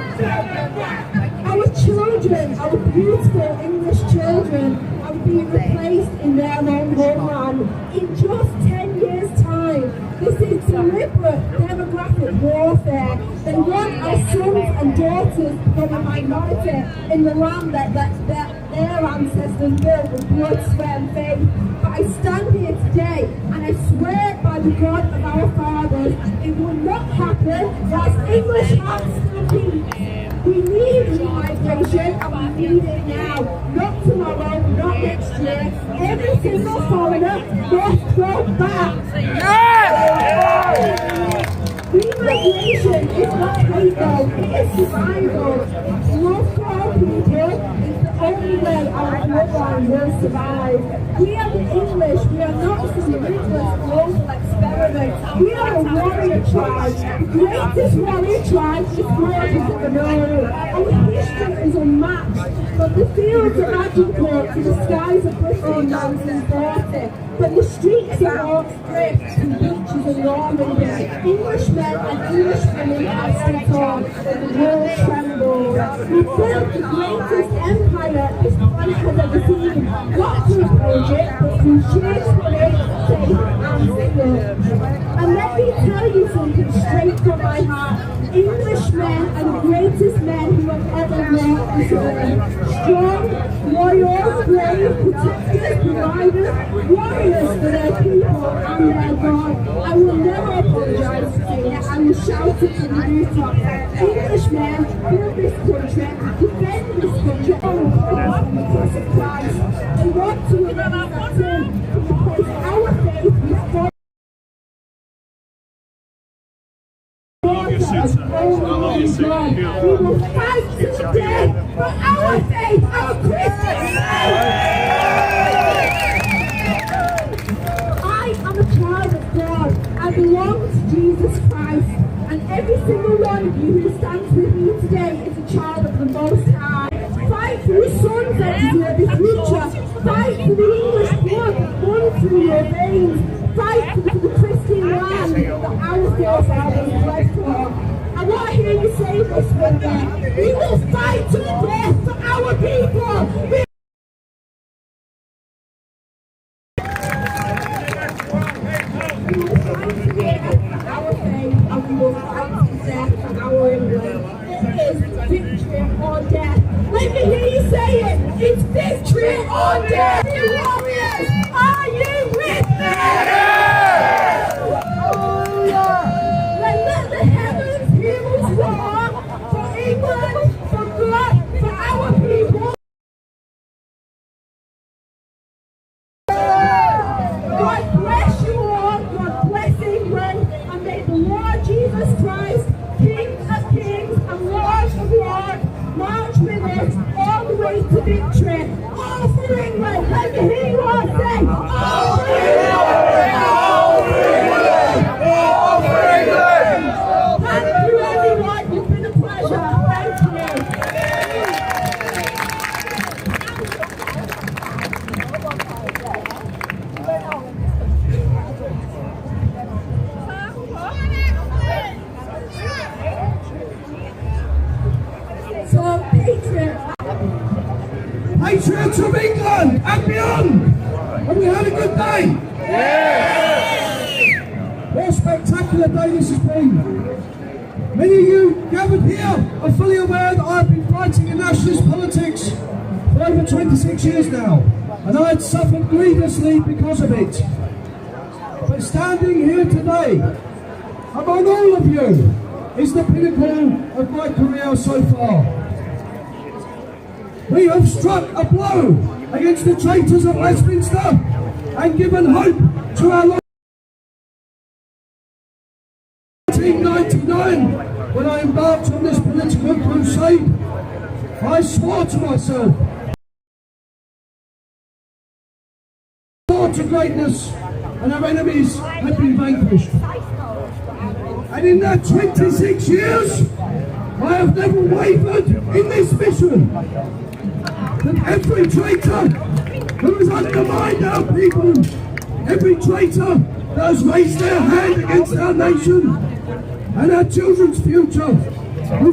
Our children, our beautiful English children, are being replaced in their own homeland in just 10 years' time. This is deliberate demographic warfare. They want our sons and daughters to become a minority in the land that their ancestors built with blood, sweat and faith. But I stand here today and I swear by the God of our fathers, it will not happen whilst English hearts still beat. We need migration and we need it now. Not tomorrow, not next year. Every single foreigner must go back. Remigration is not hate though, it is survival. Love for our people is the only way bloodline will survive. We are the English. We are not some ruthless global experiment. We are a warrior tribe. The greatest warrior tribe this world has ever known. Our history is unmatched. From the fields of Agincourt to the skies of Bristol in 1940, from the streets of Hawke's Drift to beaches in Normandy, Englishmen and Englishwomen have stood tall, and the world trembled. We built the greatest empire this planet has ever seen, not through project, but through sheer spirit, faith and skill. And let me tell you something straight from my heart. Englishmen are the greatest men who have ever walked this earth. Strong, loyal, brave, protectors, providers, warriors for their people and their God. I will never apologise for saying it. I will shout it from the rooftop. Englishmen build this country, defend this country, and on the cross of Christ. They want to remain that term because our faith is for we will fight today for our faith, our Christian faith. I am a child of God. I belong to Jesus Christ. And every single one of you who stands with me today is a child of the Most High. Fight for your sons that deserve the future. Fight for the English blood that runs through your veins. Fight for the Christian land that our forefathers bled for. I want to hear you say this with me. We will fight to the death for our people. We will fight to the death for our faith, and we will fight to the death for our England. It is victory or death. Let me hear you say it. It's victory or death. You warriors, are you with me? Let the heavens hear us roar for England, for God, for our people. God bless you all. God bless England. And may the Lord Jesus Christ, King of Kings and Lord of Lords, march with us all the way to victory. All for England. Let me hear you all say, all for England. All for England. All for England. Thank you, everyone. It's been a pleasure. Thank you. So, Patriots. Patriots of England and beyond! Have we had a good day? What a spectacular day this has been. Many of you gathered here are fully aware that I've been fighting in nationalist politics for over 26 years now, and I had suffered grievously because of it. But standing here today, among all of you, is the pinnacle of my career so far. We have struck a blow against the traitors of Westminster and given hope to our Lord. 1999, when I embarked on this political crusade, I swore to myself, to greatness, and our enemies had been vanquished. And in that 26 years, I have never wavered in this mission. That every traitor who has undermined our people, every traitor that has raised their hand against our nation and our children's future, will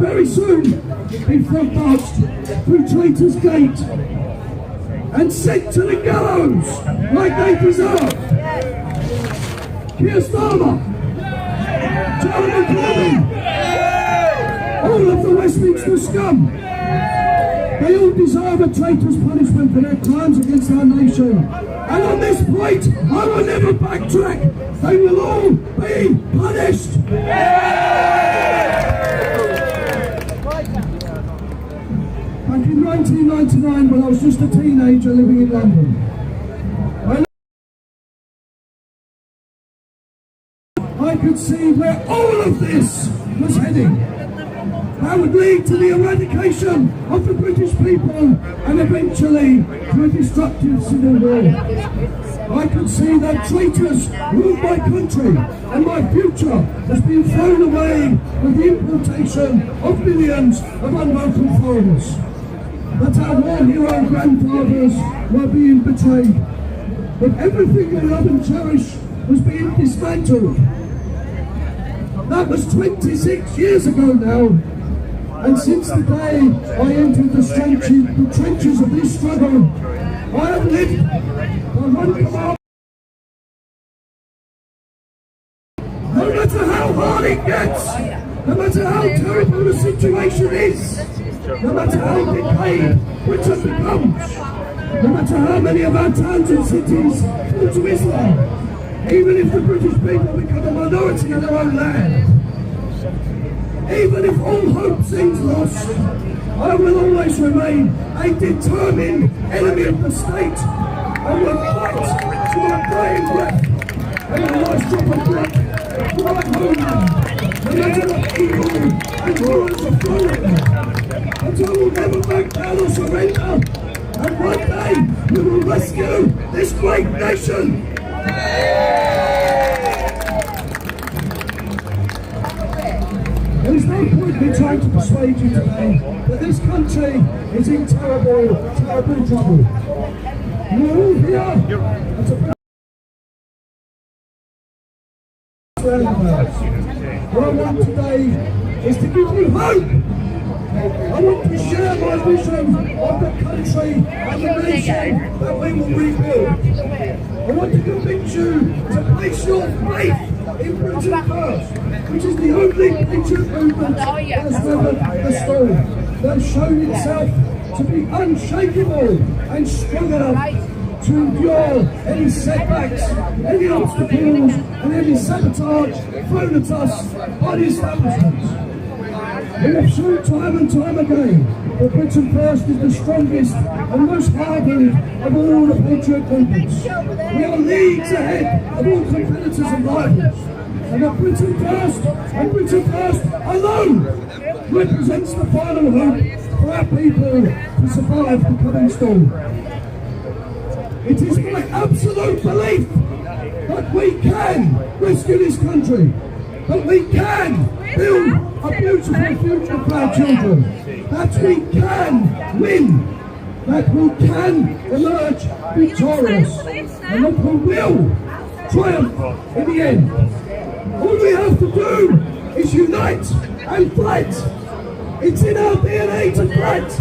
very soon be marched through Traitors' Gate and sent to the gallows like they deserve. Keir Starmer, Jeremy Corbyn, all of the Westminster scum, they all deserve a traitor's punishment for their crimes against our nation. And on this point, I will never backtrack. They will all be punished. Back in 1999, when I was just a teenager living in London, I could see where all of this was heading. that would lead to the eradication of the British people and eventually to a destructive civil war. I can see that traitors rule my country and my future has been thrown away with the importation of millions of unwelcome foreigners. That our war hero grandfathers were being betrayed. That everything they love and cherish was being dismantled. That was 26 years ago now. And since the day I entered the trenches of this struggle, I have lived by one command. No matter how hard it gets, no matter how terrible the situation is, no matter how decayed Britain becomes, no matter how many of our towns and cities fall to Islam, even if the British people become a minority in their own land, even if all hope seems lost, I will always remain a determined enemy of the state and will fight to my dying breath and the last drop of blood for my homeland, no matter what evil and horrors are thrown at me. But I will never back down or surrender, and one day we will rescue this great nation. There is no point in trying to persuade you today that this country is in terrible, terrible trouble. You are all here at what I want today is to give you hope. I want to share my vision of the country and the nation that we will rebuild. I want to convince you to place your faith in Britain First, which is the only patriot movement that has weathered the storm, that has shown itself to be unshakable and strong enough to endure any setbacks, any obstacles, and any sabotage thrown at us by the establishments. We have shown time and time again that Britain First is the strongest and most hardened of all the patriot movements. We are leagues ahead of all competitors and rivals. And that Britain First and Britain First alone represents the final hope for our people to survive the coming storm. It is my absolute belief that we can rescue this country, that we can build a beautiful future for our children, that we can win, that we can emerge victorious, and that we will triumph in the end. All we have to do is unite and fight. It's in our DNA to fight,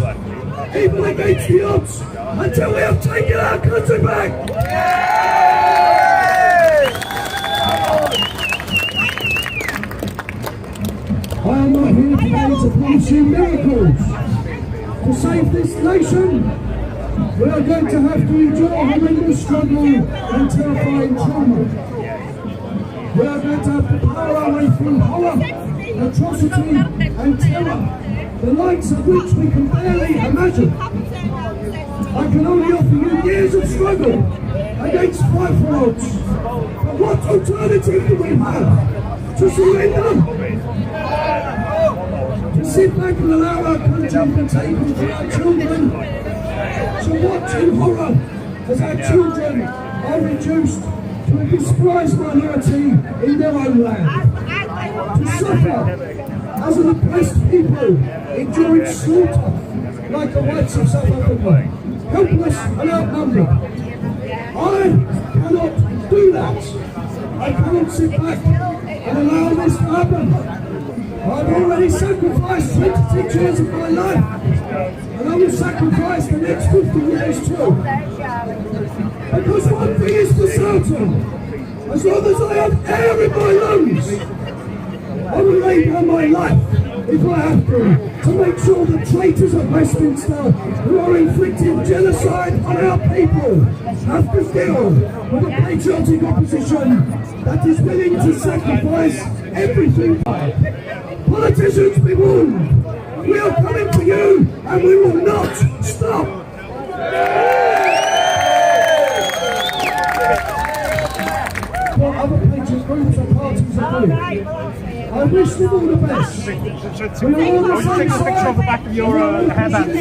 even against the odds, until we have taken our country back. I am not here today to promise you miracles. To save this nation, we are going to have to endure horrendous struggle and terrifying trauma. We are going to have to power our way through horror, atrocity and terror, the likes of which we can barely imagine. I can only offer you years of struggle against frightful odds. But what alternative do we have? To surrender? To sit back and allow our country to be taken from our children? To watch in horror as our children are reduced to a despised minority in their own land? To suffer as an oppressed people enduring slaughter like the whites of South Africa, helpless and outnumbered? I cannot do that. I cannot sit back and allow this to happen. I've already sacrificed 26 years of my life, and I will sacrifice the next 50 years too. Because one thing is for certain, as long as I have air in my lungs, I will lay down my life, if I have to make sure the traitors at Westminster who are inflicting genocide on our people have to deal with a patriotic opposition that is willing to sacrifice everything. Politicians, be warned. We are coming for you and we will not stop. What other patriot groups or parties are doing I wish them all the best. I was just taking a picture of the back of your hairband.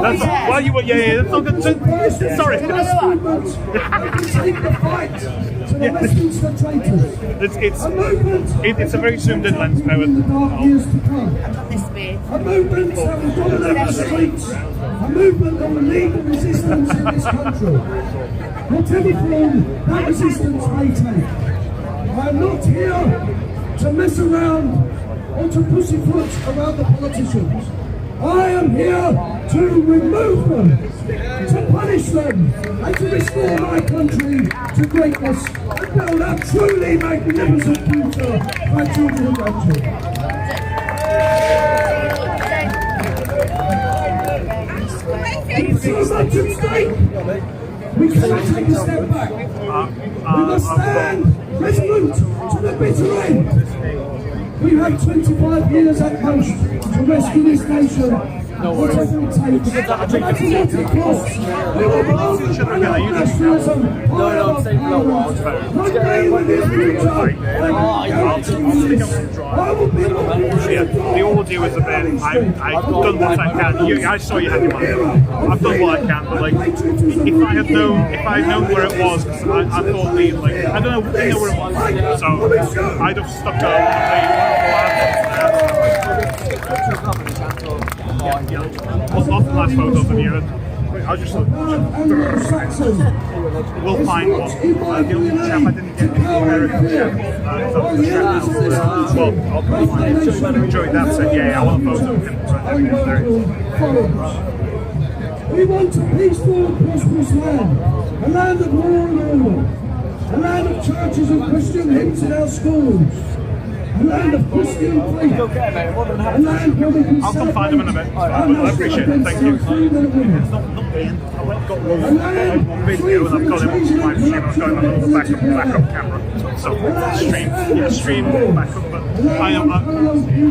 That's, well, you were, yeah, that's not good. Sorry. Take the fight to the Westminster traitors. It's a very zoomed in lens, in the dark years to come. This way. A movement that will dominate the streets. A movement that will lead the resistance in this country. Whatever form that resistance may take. I am not here to mess around or to pussyfoot around the politicians. I am here to remove them, to punish them, and to restore my country to greatness and build a truly magnificent future for my children and grandchildren. With so much at stake, we cannot take a step back. We must stand resolute to the bitter end. We have 25 years at most to rescue this nation. Whatever it takes, no matter what it costs, we will blow the banner of nationalism high above Ireland. One day when this future, I guarantee you this, I will be the audio is a bit. I've done what I can. I saw you had your money. I've done what I can, but like, if I had known where it was, because I thought the like, I don't know, didn't know where it was, so I'd have stuck What's not the last photos of you? I'll just we'll find one. The only chap I didn't get well, I'll find it. Enjoy that. So yeah, I want a photo of him. We want a peaceful, prosperous land, a land of law and order, a land of churches and Christian hymns in our schools, a land of Christian faith, a land where we can I'll come find them in a bit. I appreciate it. Thank you. It's not the end. I went and got one video and I've got it on my stream. I've got it on backup camera. So stream backup. But I am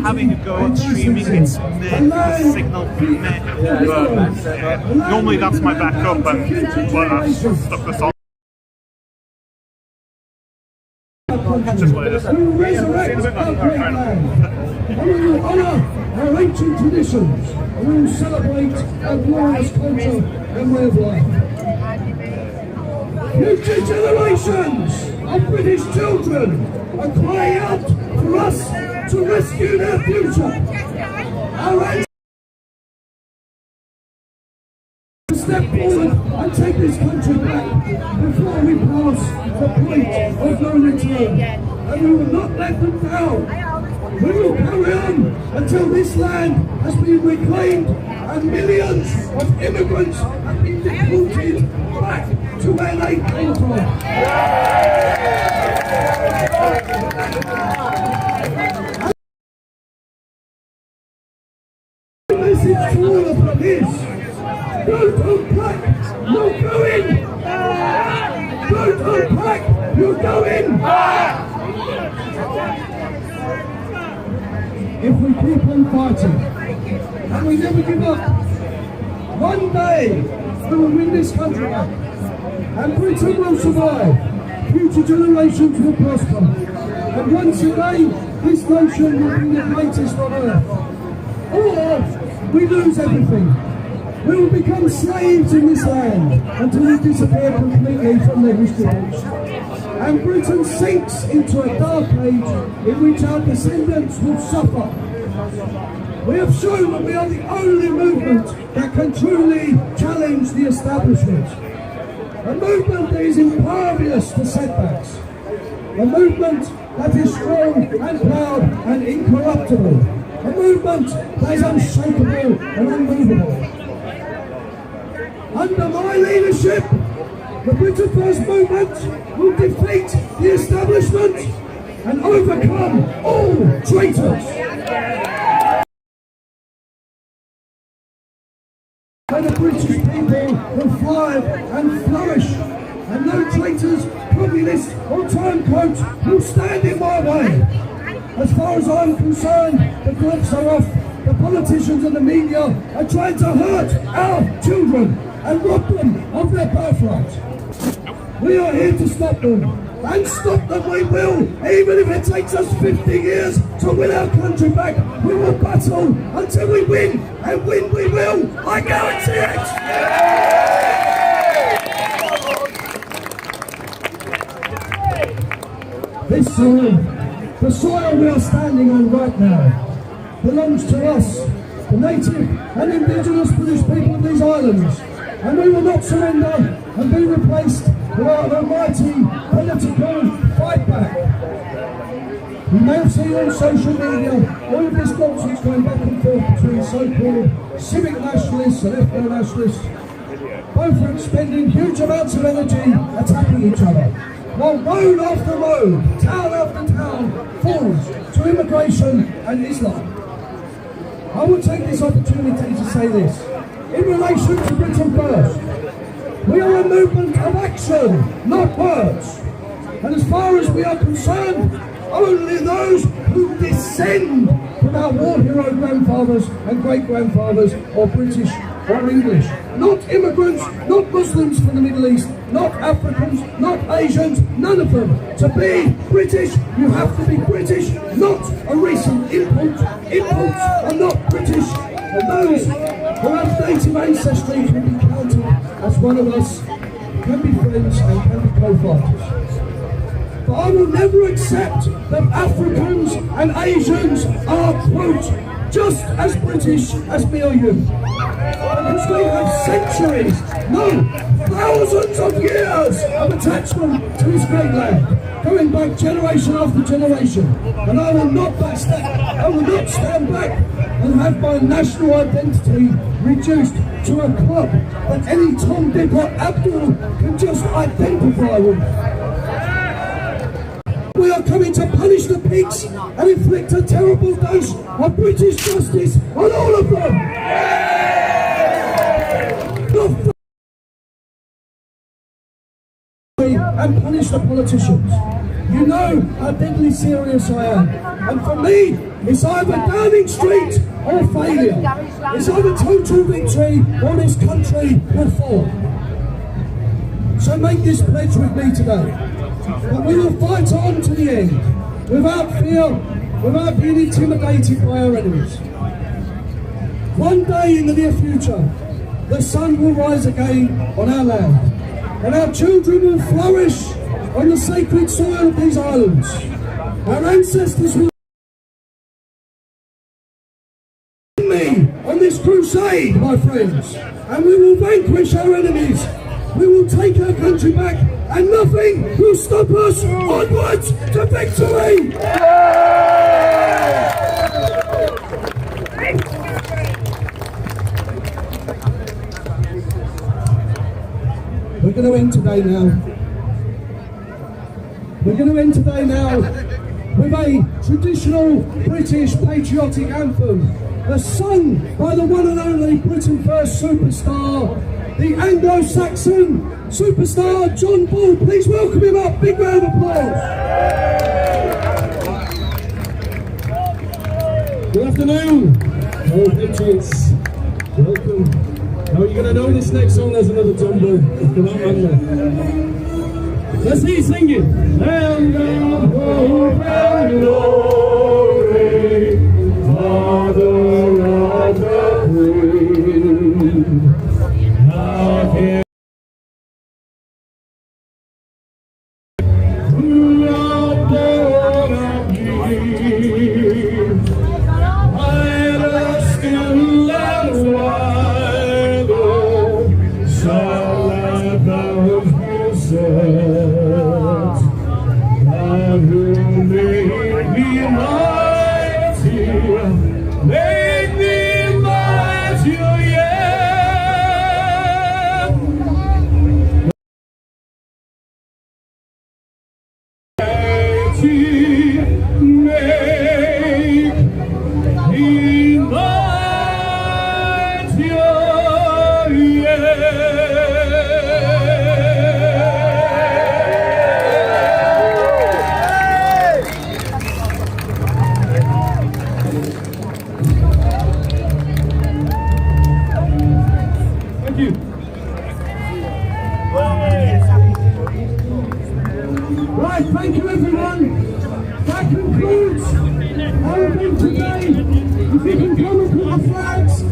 having a go at streaming. It's meh, the signal meh. But normally that's my backup, and I've stuck this on. Just what it is. We will resurrect our great land, and we will honour our ancient traditions, and we will celebrate our glorious culture and way of life. Future generations of British children are crying out for us to rescue their future. Our step forward and take this country back before we pass the point of no return. And we will not let them down. We will carry on until this land has been reclaimed and millions of immigrants have been deported back to where they came from. The message to all of them is, don't unpack, you're going! Don't unpack, you're going! If we keep on fighting, and we never give up, one day we will win this country back, and Britain will survive, future generations will prosper, and once again this nation will be the greatest on earth. Or we lose everything. We will become slaves in this land until we disappear completely from the history books. And Britain sinks into a dark age in which our descendants will suffer. We have shown that we are the only movement that can truly challenge the establishment. A movement that is impervious to setbacks. A movement that is strong and proud and incorruptible. A movement that is unshakable and unmovable. Under my leadership, the Britain First movement will defeat the establishment and overcome all traitors. And the British people will thrive and flourish, and no traitors, communists or turncoats will stand in my way. As far as I'm concerned, the gloves are off. The politicians and the media are trying to hurt our children and rob them of their birthright. We are here to stop them. and stop them we will. Even if it takes us 50 years to win our country back, we will battle until we win, and win we will. I guarantee it. This soil, the soil we are standing on right now, belongs to us, the native and indigenous British people of these islands, and we will not surrender and be replaced without an almighty political fight back. You may have seen on social media all of this nonsense going back and forth between so-called civic nationalists and ethno-nationalists. Both are expending huge amounts of energy attacking each other, while road after road, town after town falls to immigration and Islam. I will take this opportunity to say this. In relation to Britain First, we are a movement of action, not words. And as far as we are concerned, only those who descend from our war hero grandfathers and great-grandfathers are British or English. Not immigrants, not Muslims from the Middle East, not Africans, not Asians, none of them. To be British, you have to be British, not a recent import. Imports are not British. And those who have native ancestry can be counted as one of us, can be friends and can be co-fighters. But I will never accept that Africans and Asians are, quote, just as British as me or you. Because we have centuries, no, thousands of years of attachment to this great land, going back generation after generation. And I will not I will not stand back and have my national identity reduced to a club that any Tom, Dick or Abdul can just identify with. We are coming to punish the pigs and inflict a terrible dose of British justice on all of them. And punish the politicians. You know how deadly serious I am. And for me, it's either Downing Street or failure. It's either total victory or this country will fall. So make this pledge with me today. But we will fight on to the end, without fear, without being intimidated by our enemies. One day in the near future, the sun will rise again on our land, and our children will flourish on the sacred soil of these islands. Our ancestors will join me on this crusade, my friends, and we will vanquish our enemies. We will take our country back, and nothing will stop us. Onwards to victory! We're going to end today now. We're going to end today now with a traditional British patriotic anthem, sung by the one and only Britain First superstar, the Anglo-Saxon superstar John Ball. Please welcome him up. Big round of applause. Good afternoon. Hello, Patriots. Welcome. Now you're going to know this next song. There's another John Ball. Come on, man. Let's see you singing. And hope and glory, Father of the Queen. Now here throughout the years, I'd still and wild, shall have those who said, and who may be mighty, may Right, thank you everyone. That concludes our event today. If you can come and put the flags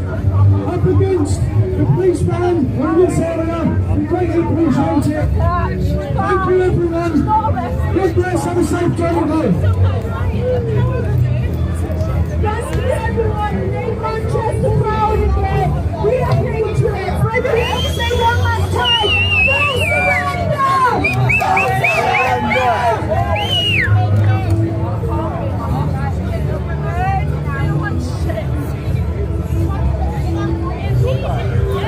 up against the police van in this area, we greatly appreciate it. Thank you everyone. God bless, have a safe journey home. Rescue everyone in Manchester.